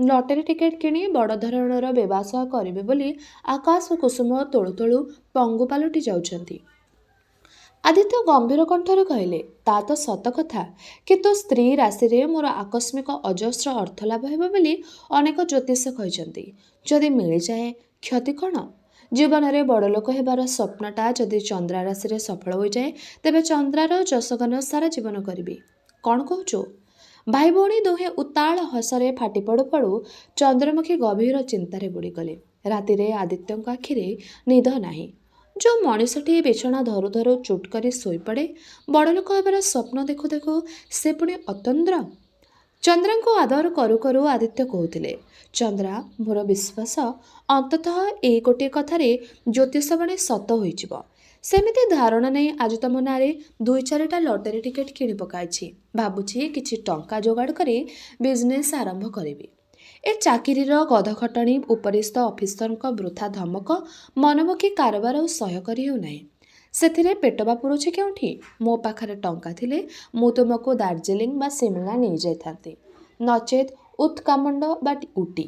ଲଟେରୀ ଟିକେଟ୍ କିଣି ବଡ଼ ଧରଣର ବ୍ୟବସାୟ କରିବେ ବୋଲି ଆକାଶ କୁସୁମ ତୋଳୁ ତୋଳୁ ପଙ୍ଗୁ ପାଲଟି ଯାଉଛନ୍ତି। ଆଦିତ୍ୟ ଗମ୍ଭୀର କଣ୍ଠରେ କହିଲେ, ତା ତ ସତ କଥା, କିନ୍ତୁ ସ୍ତ୍ରୀ ରାଶିରେ ମୋର ଆକସ୍ମିକ ଅଜସ୍ର ଅର୍ଥ ଲାଭ ହେବ ବୋଲି ଅନେକ ଜ୍ୟୋତିଷ କହିଛନ୍ତି। ଯଦି ମିଳିଯାଏ କ୍ଷତି କ'ଣ? ଜୀବନରେ ବଡ଼ଲୋକ ହେବାର ସ୍ୱପ୍ନଟା ଯଦି ଚନ୍ଦ୍ରା ରାଶିରେ ସଫଳ ହୋଇଯାଏ, ତେବେ ଚନ୍ଦ୍ରାର ଯଶଗାନ ସାରା ଜୀବନ କରିବି। କ'ଣ କହୁଛୁ? ଭାଇ ଭଉଣୀ ଦୁହେଁ ଉତ୍ତାଳ ହସରେ ଫାଟି ପଡ଼ୁ ପଡ଼ୁ ଚନ୍ଦ୍ରମୁଖୀ ଗଭୀର ଚିନ୍ତାରେ ବୁଡ଼ିଗଲେ। ରାତିରେ ଆଦିତ୍ୟଙ୍କ ଆଖିରେ ନିଦ ନାହିଁ। ଯେଉଁ ମଣିଷଟି ବିଛଣା ଧରୁ ଧରୁ ଚୁଟ୍ କରି ଶୋଇପଡ଼େ, ବଡ଼ଲୋକ ହେବାର ସ୍ୱପ୍ନ ଦେଖୁ ଦେଖୁ ସେ ପୁଣି ଅତନ୍ଦ୍ର। ଚନ୍ଦ୍ରାଙ୍କୁ ଆଦର କରୁ କରୁ ଆଦିତ୍ୟ କହୁଥିଲେ, ଚନ୍ଦ୍ରା ମୋର ବିଶ୍ୱାସ ଅନ୍ତତଃ ଏଇ ଗୋଟିଏ କଥାରେ ଜ୍ୟୋତିଷବାଣୀ ସତ ହୋଇଯିବ। ସେମିତି ଧାରଣା ନେଇ ଆଜି ତମ ନାଁରେ 2-4ଟା ଲଟେରୀ ଟିକେଟ୍ କିଣି ପକାଇଛି। ଭାବୁଛି କିଛି ଟଙ୍କା ଯୋଗାଡ଼ କରି ବିଜନେସ୍ ଆରମ୍ଭ କରିବି। ଏ ଚାକିରିର ଗଧଖଟଣି ଉପରିସ୍ଥ ଅଫିସରଙ୍କ ବୃଥା ଧମକ ମନମୁଖୀ କାରବାର ଆଉ ସହ୍ୟ କରି ହେଉନାହିଁ। ସେଥିରେ ପେଟ ବା ପୁରୁଛି କେଉଁଠି? ମୋ ପାଖରେ ଟଙ୍କା ଥିଲେ ମୁଁ ତୁମକୁ ଦାର୍ଜିଲିଂ ବା ସିମଲା ନେଇଯାଇଥାନ୍ତି, ନଚେତ୍ ଉତ୍କାମଣ୍ଡ ବା ଉଟି।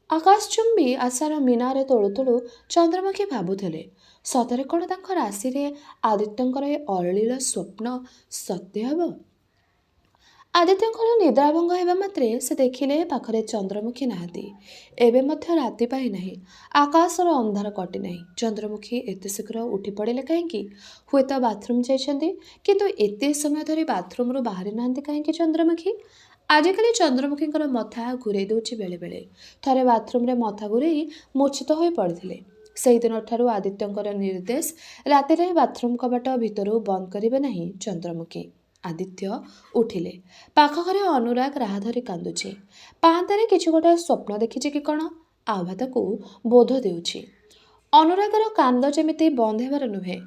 ଆକାଶଚୁମ୍ବୀ ଆଶାର ମିନାରେ ତୋଳୁ ତୋଳୁ ଚନ୍ଦ୍ରମୁଖୀ ଭାବୁଥିଲେ, ସତରେ କ'ଣ ତାଙ୍କ ରାଶିରେ ଆଦିତ୍ୟଙ୍କର ଏ ଅଶ୍ଳୀଳ ସ୍ୱପ୍ନ ସତ୍ୟ ହେବ? ଆଦିତ୍ୟଙ୍କର ନିଦ୍ରାଭଙ୍ଗ ହେବା ମାତ୍ରେ ସେ ଦେଖିଲେ ପାଖରେ ଚନ୍ଦ୍ରମୁଖୀ ନାହାନ୍ତି। ଏବେ ମଧ୍ୟ ରାତି ପାଇ ନାହିଁ। ଆକାଶର ଅନ୍ଧାର କଟିନାହିଁ। ଚନ୍ଦ୍ରମୁଖୀ ଏତେ ଶୀଘ୍ର ଉଠି ପଡ଼ିଲେ କାହିଁକି? ହୁଏତ ବାଥରୁମ୍ ଯାଇଛନ୍ତି। କିନ୍ତୁ ଏତେ ସମୟ ଧରି ବାଥରୁମ୍ରୁ ବାହାରି ନାହାନ୍ତି କାହିଁକି ଚନ୍ଦ୍ରମୁଖୀ? ଆଜିକାଲି ଚନ୍ଦ୍ରମୁଖୀଙ୍କର ମଥା ଘୂରେଇ ଦେଉଛି ବେଳେବେଳେ। ଥରେ ବାଥରୁମ୍ରେ ମଥା ଘୂରେଇ ମୂର୍ଚ୍ଛିତ ହୋଇ ପଡ଼ିଥିଲେ। ସେହିଦିନଠାରୁ ଆଦିତ୍ୟଙ୍କର ନିର୍ଦ୍ଦେଶ, ରାତିରେ ବାଥରୁମ୍ କବାଟ ଭିତରୁ ବନ୍ଦ କରିବେ ନାହିଁ ଚନ୍ଦ୍ରମୁଖୀ। ଆଦିତ୍ୟ ଉଠିଲେ। ପାଖ ଘରେ ଅନୁରାଗ ରାହା ଧରି କାନ୍ଦୁଛି। ପାହାନ୍ତାରେ କିଛି ଗୋଟାଏ ସ୍ୱପ୍ନ ଦେଖିଛି କି କ'ଣ? ଆଭା ତାକୁ ବୋଧ ଦେଉଛି। ଅନୁରାଗର କାନ୍ଦ ଯେମିତି ବନ୍ଦ ହେବାର ନୁହେଁ।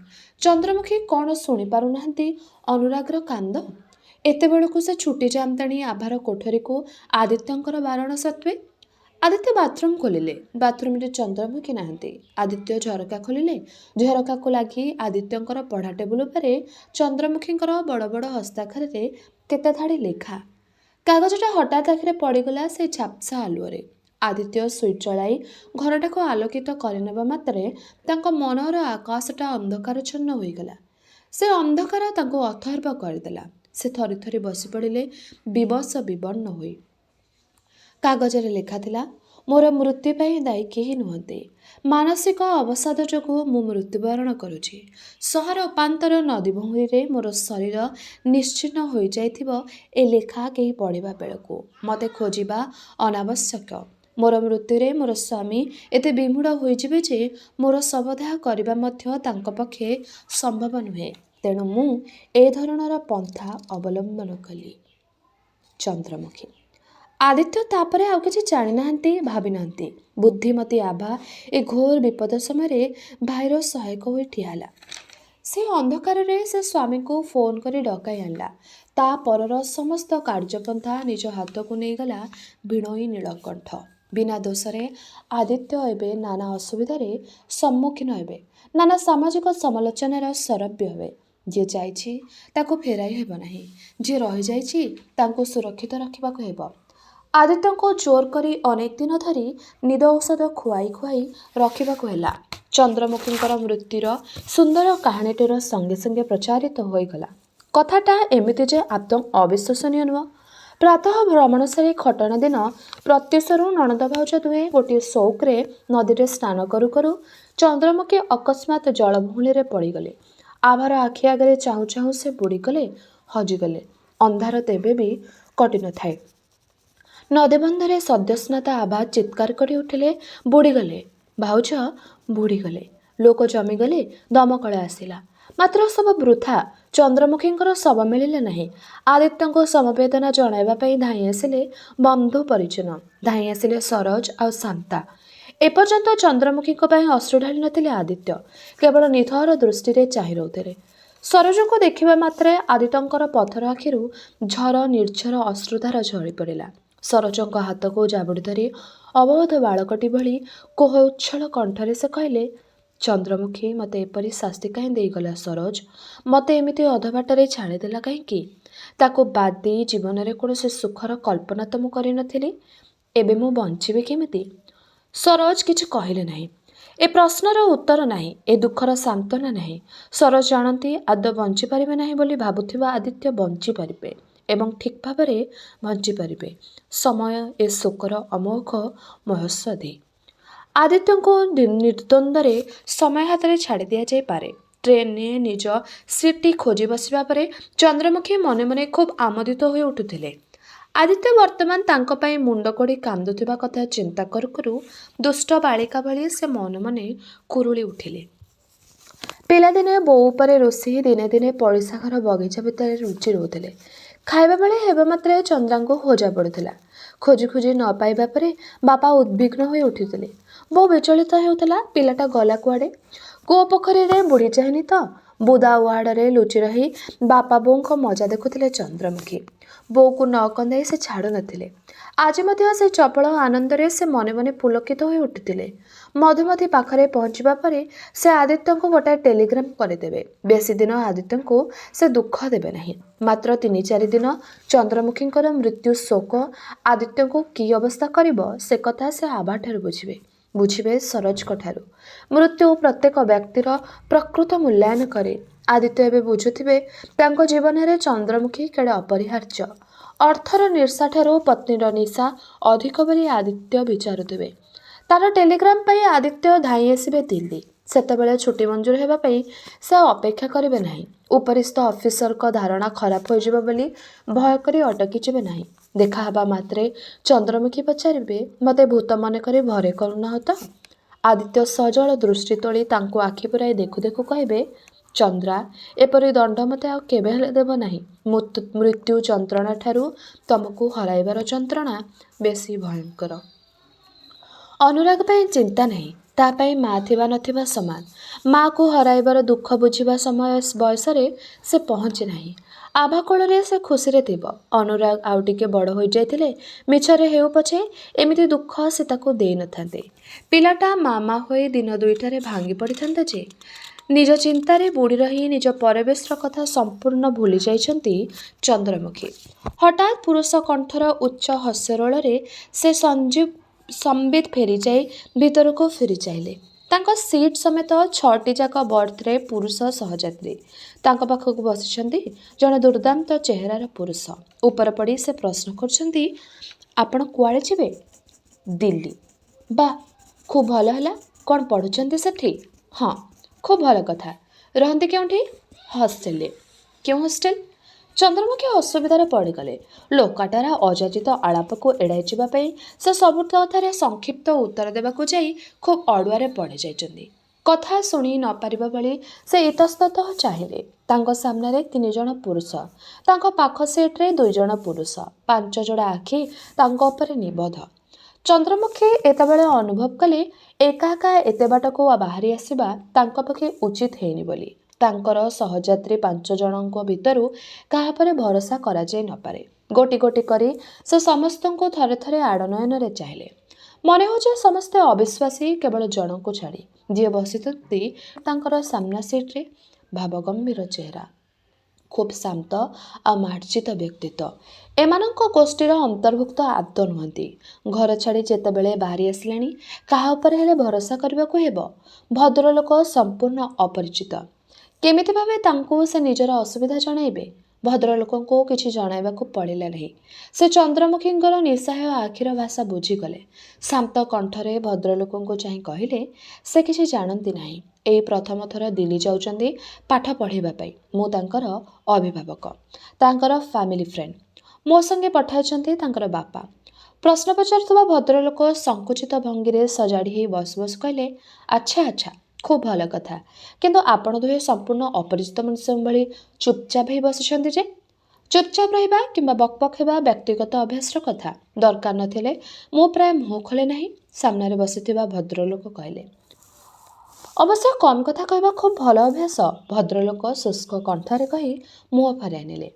ଚନ୍ଦ୍ରମୁଖୀ କ'ଣ ଶୁଣିପାରୁନାହାନ୍ତି ଅନୁରାଗର କାନ୍ଦ? ଏତେବେଳକୁ ସେ ଛୁଟି ଜାମତାଣି ଆଭାର କୋଠରୀକୁ ଆଦିତ୍ୟଙ୍କର ବାରଣ ସତ୍ତ୍ୱେ। ଆଦିତ୍ୟ ବାଥରୁମ୍ ଖୋଲିଲେ। ବାଥରୁମ୍ରେ ଚନ୍ଦ୍ରମୁଖୀ ନାହାନ୍ତି। ଆଦିତ୍ୟ ଝରକା ଖୋଲିଲେ। ଝରକାକୁ ଲାଗି ଆଦିତ୍ୟଙ୍କର ପଢ଼ା ଟେବୁଲ ଉପରେ ଚନ୍ଦ୍ରମୁଖୀଙ୍କର ବଡ଼ ବଡ଼ ହସ୍ତାକ୍ଷରରେ କେତେ ଧାଡ଼ି ଲେଖା। କାଗଜଟା ହଠାତ୍ ଆଖିରେ ପଡ଼ିଗଲା ସେଇ ଝାପ୍ସା ଆଲୁଅରେ। ଆଦିତ୍ୟ ସୁଇଚ୍ ଚଳାଇ ଘରଟାକୁ ଆଲୋକିତ କରିନେବା ମାତ୍ରେ ତାଙ୍କ ମନର ଆକାଶଟା ଅନ୍ଧକାରଚ୍ଛନ୍ନ ହୋଇଗଲା। ସେ ଅନ୍ଧକାର ତାଙ୍କୁ ଅଥର୍ବ କରିଦେଲା। ସେ ଥରି ଥରି ବସି ପଡ଼ିଲେ ବିବଶ ବିବର୍ଣ୍ଣ ହୋଇ। କାଗଜରେ ଲେଖା ଥିଲା, ମୋର ମୃତ୍ୟୁ ପାଇଁ ଦାୟୀ କେହି ନୁହନ୍ତି। ମାନସିକ ଅବସାଦ ଯୋଗୁଁ ମୁଁ ମୃତ୍ୟୁବରଣ କରୁଛି। ସହର ଉପାନ୍ତର ନଦୀଭୂଇଁରେ ମୋର ଶରୀର ନିଶ୍ଚିହ୍ନ ହୋଇଯାଇଥିବ ଏ ଲେଖା କେହି ପଢ଼ିବା ବେଳକୁ ମୋତେ ଖୋଜିବା ଅନାବଶ୍ୟକ। ମୋର ମୃତ୍ୟୁରେ ମୋର ସ୍ୱାମୀ ଏତେ ବିମୂଢ଼ ହୋଇଯିବେ ଯେ ମୋର ଶବଦାହ କରିବା ମଧ୍ୟ ତାଙ୍କ ପକ୍ଷେ ସମ୍ଭବ ନୁହେଁ। ତେଣୁ ମୁଁ ଏ ଧରଣର ପନ୍ଥା ଅବଲମ୍ବନ କଲି। ଚନ୍ଦ୍ରମୁଖୀ। ଆଦିତ୍ୟ ତାପରେ ଆଉ କିଛି ଜାଣିନାହାନ୍ତି, ଭାବିନାହାନ୍ତି। ବୁଦ୍ଧିମତୀ ଆଭା ଏ ଘୋର ବିପଦ ସମୟରେ ଭାଇର ସହାୟକ ହୋଇ ଠିଆ ହେଲା। ସେ ଅନ୍ଧକାରରେ ସେ ସ୍ୱାମୀଙ୍କୁ ଫୋନ୍ କରି ଡକାଇ ଆଣିଲା। ତା ପରର ସମସ୍ତ କାର୍ଯ୍ୟପନ୍ଥା ନିଜ ହାତକୁ ନେଇଗଲା ବିଣୋଇ ନୀଳକଣ୍ଠ। ବିନା ଦୋଷରେ ଆଦିତ୍ୟ ଏବେ ନାନା ଅସୁବିଧାରେ ସମ୍ମୁଖୀନ ହେବେ, ନାନା ସାମାଜିକ ସମାଲୋଚନାର ଶରବ୍ୟ ହେବେ। ଯିଏ ଯାଇଛି ତାକୁ ଫେରାଇ ହେବ ନାହିଁ, ଯିଏ ରହିଯାଇଛି ତାଙ୍କୁ ସୁରକ୍ଷିତ ରଖିବାକୁ ହେବ। ଆଦିତ୍ୟଙ୍କୁ ଜୋର କରି ଅନେକ ଦିନ ଧରି ନିଦ ଔଷଧ ଖୁଆଇ ଖୁଆଇ ରଖିବାକୁ ହେଲା। ଚନ୍ଦ୍ରମୁଖୀଙ୍କର ମୃତ୍ୟୁର ସୁନ୍ଦର କାହାଣୀଟିର ସଙ୍ଗେ ସଙ୍ଗେ ପ୍ରଚାରିତ ହୋଇଗଲା। କଥାଟା ଏମିତି ଯେ ଆଦୌ ଅବିଶ୍ୱସନୀୟ ନୁହଁ। ପ୍ରାତଃ ଭ୍ରମଣ ସାରି ଖଟଣା ଦିନ ପ୍ରତ୍ୟୁଷରୁ ନଣନ୍ଦ ଭାଉଜ ଦୁହେଁ ଗୋଟିଏ ସଉକରେ ନଦୀରେ ସ୍ନାନ କରୁ କରୁ ଚନ୍ଦ୍ରମୁଖୀ ଅକସ୍ମାତ୍ ଜଳଭୂମିରେ ପଡ଼ିଗଲେ। ଆଭାର ଆଖି ଆଗରେ ଚାହୁଁ ଚାହୁଁ ସେ ବୁଡ଼ିଗଲେ, ହଜିଗଲେ। ଅନ୍ଧାର ତେବେ ବି କଟି ନଥାଏ। ନଦୀବନ୍ଧରେ ସଦ୍ୟସ୍ନାତ ଆଭା ଚିତ୍କାର କରି ଉଠିଲେ, ବୁଡ଼ିଗଲେ ଭାଉଜ, ବୁଡ଼ିଗଲେ। ଲୋକ ଜମିଗଲେ, ଦମକଳ ଆସିଲା। ମାତ୍ର ସବୁ ବୃଥା। ଚନ୍ଦ୍ରମୁଖୀଙ୍କର ଶବ ମିଳିଲା ନାହିଁ। ଆଦିତ୍ୟଙ୍କୁ ସମବେଦନା ଜଣାଇବା ପାଇଁ ଧାଇଁ ଆସିଲେ ବନ୍ଧୁ ପରିଜନ, ଧାଇଁ ଆସିଲେ ସରୋଜ ଆଉ ଶାନ୍ତା। ଏପର୍ଯ୍ୟନ୍ତ ଚନ୍ଦ୍ରମୁଖୀଙ୍କ ପାଇଁ ଅଶ୍ରୁ ଢାଳି ନଥିଲେ ଆଦିତ୍ୟ, କେବଳ ନିଥର ଦୃଷ୍ଟିରେ ଚାହିଁ ରହୁଥିଲେ। ସରୋଜଙ୍କୁ ଦେଖିବା ମାତ୍ରେ ଆଦିତ୍ୟଙ୍କର ପଥର ଆଖିରୁ ଝର ନିର୍ଝର ଅଶ୍ରୁଧାର ଝରି ପଡ଼ିଲା। ସରୋଜଙ୍କ ହାତକୁ ଜାବୁଡ଼ି ଧରି ଅବୋଧ ବାଳକଟି ଭଳି କୋହ ଉଚ୍ଛଳ କଣ୍ଠରେ ସେ କହିଲେ, ଚନ୍ଦ୍ରମୁଖୀ ମୋତେ ଏପରି ଶାସ୍ତି କାହିଁ ଦେଇଗଲା ସରୋଜ? ମୋତେ ଏମିତି ଅଧବାଟରେ ଛାଡ଼ିଦେଲା କାହିଁକି? ତାକୁ ବାଦ ଦେଇ ଜୀବନରେ କୌଣସି ସୁଖର କଳ୍ପନା ତ ମୁଁ କରିନଥିଲି। ଏବେ ମୁଁ ବଞ୍ଚିବି କେମିତି? ସରୋଜ କିଛି କହିଲେ ନାହିଁ। ଏ ପ୍ରଶ୍ନର ଉତ୍ତର ନାହିଁ, ଏ ଦୁଃଖର ସାନ୍ତ୍ୱନା ନାହିଁ। ସରୋଜ ଜାଣନ୍ତି ଆଦୌ ବଞ୍ଚିପାରିବେ ନାହିଁ ବୋଲି ଭାବୁଥିବା ଆଦିତ୍ୟ ବଞ୍ଚିପାରିବେ ଏବଂ ଠିକ୍ ଭାବରେ ବଞ୍ଚିପାରିବେ। ସମୟ ଏ ଶୋକର ଅମୋଘ ମହୋଷଧି। ଆଦିତ୍ୟଙ୍କୁ ନିର୍ଦ୍ୱନ୍ଦ୍ୱରେ ସମୟ ହାତରେ ଛାଡ଼ି ଦିଆଯାଇପାରେ। ଟ୍ରେନ୍ରେ ନିଜ ସିଟ୍ଟି ଖୋଜି ବସିବା ପରେ ଚନ୍ଦ୍ରମୁଖୀ ମନେ ମନେ ଖୁବ୍ ଆମୋଦିତ ହୋଇ ଉଠୁଥିଲେ। ଆଦିତ୍ୟ ବର୍ତ୍ତମାନ ତାଙ୍କ ପାଇଁ ମୁଣ୍ଡ କୋଡ଼ି କାନ୍ଦୁଥିବା କଥା ଚିନ୍ତା କରୁ କରୁ ଦୁଷ୍ଟ ବାଳିକା ଭଳି ସେ ମନେ ମନେ କୁରୁଳି ଉଠିଲେ। ପିଲାଦିନେ ବୋଉ ଉପରେ ରୁଷି ଦିନେ ଦିନେ ପଡ଼ିଶା ଘର ବଗିଚା ଭିତରେ ଲୁଚି ରହୁଥିଲେ। ଖାଇବା ବେଳେ ହେବା ମାତ୍ରେ ଚନ୍ଦ୍ରାଙ୍କୁ ଖୋଜା ପଡ଼ୁଥିଲା। ଖୋଜି ଖୋଜି ନ ପାଇବା ପରେ ବାପା ଉଦ୍ବିଗ୍ନ ହୋଇ ଉଠିଥିଲେ। ବୋଉ ବିଚଳିତ ହେଉଥିଲା, ପିଲାଟା ଗଲା କୁଆଡ଼େ? କୂଅ ପୋଖରୀରେ ବୁଡ଼ି ଯାଇନି ତ? ବୁଦା ଉଆଡ଼ରେ ଲୁଚି ରହି ବାପା ବୋଉଙ୍କ ମଜା ଦେଖୁଥିଲେ ଚନ୍ଦ୍ରମୁଖୀ। ବୋଉକୁ ନ କନ୍ଦାଇ ସେ ଛାଡ଼ୁ ନଥିଲେ। ଆଜି ମଧ୍ୟ ସେ ଚପଳ ଆନନ୍ଦରେ ସେ ମନେ ମନେ ପୁଲକିତ ହୋଇ ଉଠିଥିଲେ। ମଧୁମତୀ ପାଖରେ ପହଞ୍ଚିବା ପରେ ସେ ଆଦିତ୍ୟଙ୍କୁ ଗୋଟାଏ ଟେଲିଗ୍ରାମ କରିଦେବେ। ବେଶୀ ଦିନ ଆଦିତ୍ୟଙ୍କୁ ସେ ଦୁଃଖ ଦେବେ ନାହିଁ। ମାତ୍ର 3-4 ଦିନ ଚନ୍ଦ୍ରମୁଖୀଙ୍କର ମୃତ୍ୟୁ ଶୋକ ଆଦିତ୍ୟଙ୍କୁ କି ଅବସ୍ଥା କରିବ ସେ କଥା ସେ ଆଭାଠାରୁ ବୁଝିବେ ସରୋଜଙ୍କଠାରୁ। ମୃତ୍ୟୁ ପ୍ରତ୍ୟେକ ବ୍ୟକ୍ତିର ପ୍ରକୃତ ମୂଲ୍ୟାୟନ କରେ। ଆଦିତ୍ୟ ଏବେ ବୁଝୁଥିବେ ତାଙ୍କ ଜୀବନରେ ଚନ୍ଦ୍ରମୁଖୀ କେଡ଼େ ଅପରିହାର୍ଯ୍ୟ। ଅର୍ଥର ନିଶାଠାରୁ ପତ୍ନୀର ନିଶା ଅଧିକ ବୋଲି ଆଦିତ୍ୟ ବିଚାରୁଥିବେ। ତାର ଟେଲିଗ୍ରାମ ପାଇ ଆଦିତ୍ୟ ଧାଇଁ ଆସିବେ ଦିଲ୍ଲୀ। ସେତେବେଳେ ଛୁଟି ମଞ୍ଜୁର ହେବା ପାଇଁ ସେ ଆଉ ଅପେକ୍ଷା କରିବେ ନାହିଁ। ଉପରିସ୍ଥ ଅଫିସରଙ୍କ ଧାରଣା ଖରାପ ହୋଇଯିବ ବୋଲି ଭୟ କରି ଅଟକିଯିବେ ନାହିଁ। ଦେଖା ହେବା ମାତ୍ରେ ଚନ୍ଦ୍ରମୁଖୀ ପଚାରିବେ, ମୋତେ ଭୂତ ମନେକରି ଭରେ କରୁନାହ ତ? ଆଦିତ୍ୟ ସଜଳ ଦୃଷ୍ଟି ତୋଳି ତାଙ୍କୁ ଆଖି ପୁରାଇ ଦେଖୁ ଦେଖୁ କହିବେ, ଚନ୍ଦ୍ରା, ଏପରି ଦଣ୍ଡ ମୋତେ ଆଉ କେବେ ହେଲେ ଦେବ ନାହିଁ। ମୃତ୍ୟୁ ଯନ୍ତ୍ରଣାଠାରୁ ତମକୁ ହରାଇବାର ଯନ୍ତ୍ରଣା ବେଶୀ ଭୟଙ୍କର। ଅନୁରାଗ ପାଇଁ ଚିନ୍ତା ନାହିଁ, ତା ପାଇଁ ମା ଥିବା ନଥିବା ସମାନ। ମାକୁ ହରାଇବାର ଦୁଃଖ ବୁଝିବା ବୟସରେ ସେ ପହଞ୍ଚି ନାହିଁ। ଆଭା କୋଳରେ ସେ ଖୁସିରେ ଥିବ। ଅନୁରାଗ ଆଉ ଟିକେ ବଡ଼ ହୋଇଯାଇଥିଲେ ମିଛରେ ହେଉ ପଛେ ଏମିତି ଦୁଃଖ ସେ ତାକୁ ଦେଇନଥାନ୍ତେ। ପିଲାଟା ମାମା ହୋଇ ଦିନ ଦୁଇଟାରେ ଭାଙ୍ଗି ପଡ଼ିଥାନ୍ତା ଯେ। ନିଜ ଚିନ୍ତାରେ ବୁଡ଼ି ରହି ନିଜ ପରିବେଶର କଥା ସମ୍ପୂର୍ଣ୍ଣ ଭୁଲି ଯାଇଛନ୍ତି ଚନ୍ଦ୍ରମୁଖୀ। ହଠାତ୍ ପୁରୁଷ କଣ୍ଠର ଉଚ୍ଚ ହାସ୍ୟରୋଳରେ ସେ ସମ୍ବିତ ଫେରିଯାଇ ଭିତରକୁ ଫେରି ଚାହିଁଲେ। ତାଙ୍କ ସିଟ୍ ସମେତ 6ଟି ଯାକ ବର୍ଥରେ ପୁରୁଷ ସହଯାତ୍ରୀ। ତାଙ୍କ ପାଖକୁ ବସିଛନ୍ତି ଜଣେ ଦୁର୍ଦାନ୍ତ ଚେହେରାର ପୁରୁଷ। ଉପର ପଡ଼ି ସେ ପ୍ରଶ୍ନ କରୁଛନ୍ତି, ଆପଣ କୁଆଡ଼େ ଯିବେ? ଦିଲ୍ଲୀ। ବା ଖୁବ୍ ଭଲ ହେଲା। କ'ଣ ପଢ଼ୁଛନ୍ତି ସେଠି? ହଁ, ଖୁବ୍ ଭଲ କଥା। ରହନ୍ତି କେଉଁଠି? ହଷ୍ଟେଲରେ। କେଉଁ ହଷ୍ଟେଲ? ଚନ୍ଦ୍ରମୁଖୀ ଅସୁବିଧାରେ ପଡ଼ିଗଲେ। ଲୋକଟାର ଅଯାଚିତ ଆଳାପକୁ ଏଡ଼ାଇ ଯିବା ପାଇଁ ସେ ସବୁ କଥାରେ ସଂକ୍ଷିପ୍ତ ଉତ୍ତର ଦେବାକୁ ଯାଇ ଖୁବ୍ ଅଡ଼ୁଆରେ ପଡ଼ିଯାଇଛନ୍ତି। କଥା ଶୁଣି ନ ପାରିବା ଭଳି ସେ ଇତସ୍ତତଃ ଚାହିଁଲେ। ତାଙ୍କ ସାମ୍ନାରେ 3 ଜଣ ପୁରୁଷ, ତାଙ୍କ ପାଖ ସିଟ୍ରେ 2 ଜଣ ପୁରୁଷ, 5 ଯୋଡ଼ା ଆଖି ତାଙ୍କ ଉପରେ ନିବଦ୍ଧ। ଚନ୍ଦ୍ରମୁଖୀ ଏତେବେଳେ ଅନୁଭବ କଲେ ଏକା ଏକା ଏତେ ବାଟକୁ ବାହାରି ଆସିବା ତାଙ୍କ ପକ୍ଷେ ଉଚିତ ହେଇନି ବୋଲି। ତାଙ୍କର ସହଯାତ୍ରୀ 5 ଜଣଙ୍କ ଭିତରୁ କାହା ଉପରେ ଭରସା କରାଯାଇ ନପାରେ। ଗୋଟି ଗୋଟି କରି ସେ ସମସ୍ତଙ୍କୁ ଥରେ ଥରେ ଆଡ଼ନୟନରେ ଚାହିଁଲେ। ମନେ ହେଉଛି ସମସ୍ତେ ଅବିଶ୍ୱାସୀ କେବଳ ଜଣଙ୍କୁ ଛାଡ଼ି, ଯିଏ ବସିଛନ୍ତି ତାଙ୍କର ସାମ୍ନା ସିଟ୍ରେ। ଭାବଗମ୍ଭୀର ଚେହେରା, ଖୁବ୍ ଶାନ୍ତ ଆଉ ମାର୍ଜିତ ବ୍ୟକ୍ତିତ୍ୱ। ଏମାନଙ୍କ ଗୋଷ୍ଠୀର ଅନ୍ତର୍ଭୁକ୍ତ ଆଦୌ ନୁହନ୍ତି। ଘର ଛାଡ଼ି ଯେତେବେଳେ ବାହାରି ଆସିଲେଣି, କାହା ଉପରେ ହେଲେ ଭରସା କରିବାକୁ ହେବ। ଭଦ୍ରଲୋକ ସମ୍ପୂର୍ଣ୍ଣ ଅପରିଚିତ। କେମିତି ଭାବେ ତାଙ୍କୁ ସେ ନିଜର ଅସୁବିଧା ଜଣାଇବେ? ଭଦ୍ରଲୋକଙ୍କୁ କିଛି ଜଣାଇବାକୁ ପଡ଼ିଲା ନାହିଁ। ସେ ଚନ୍ଦ୍ରମୁଖୀଙ୍କର ନିଃସହାୟ ଆଖିର ଭାଷା ବୁଝିଗଲେ। ଶାନ୍ତ କଣ୍ଠରେ ଭଦ୍ରଲୋକଙ୍କୁ ଚାହିଁ କହିଲେ, ସେ କିଛି ଜାଣନ୍ତି ନାହିଁ। ଏଇ ପ୍ରଥମ ଥର ଦିଲ୍ଲୀ ଯାଉଛନ୍ତି ପାଠ ପଢ଼ିବା ପାଇଁ। ମୁଁ ତାଙ୍କର ଅଭିଭାବକ, ତାଙ୍କର ଫ୍ୟାମିଲି ଫ୍ରେଣ୍ଡ। ମୋ ସଙ୍ଗେ ପଠାଇଛନ୍ତି ତାଙ୍କର ବାପା। ପ୍ରଶ୍ନ ପଚାରୁଥିବା ଭଦ୍ରଲୋକ ସଙ୍କୁଚିତ ଭଙ୍ଗୀରେ ସଜାଡ଼ି ହେଇ ବସୁ ବସୁ କହିଲେ, ଆଚ୍ଛା ଆଚ୍ଛା, ଖୁବ୍ ଭଲ କଥା। କିନ୍ତୁ ଆପଣ ଦୁହେଁ ସମ୍ପୂର୍ଣ୍ଣ ଅପରିଚିତ ମଣିଷଙ୍କ ଭଳି ଚୁପଚାପ ହେଇ ବସିଛନ୍ତି ଯେ? ଚୁପଚାପ ରହିବା କିମ୍ବା ବକବକ୍ ହେବା ବ୍ୟକ୍ତିଗତ ଅଭ୍ୟାସର କଥା। ଦରକାର ନଥିଲେ ମୁଁ ପ୍ରାୟ ମୁହଁ ଖୋଲେ ନାହିଁ। ସାମ୍ନାରେ ବସିଥିବା ଭଦ୍ରଲୋକ କହିଲେ। ଅବଶ୍ୟ କମ୍ କଥା କହିବା ଖୁବ୍ ଭଲ ଅଭ୍ୟାସ, ଭଦ୍ରଲୋକ ଶୁଷ୍କ କଣ୍ଠରେ କହି ମୁହଁ ଫେରାଇ ନେଲେ।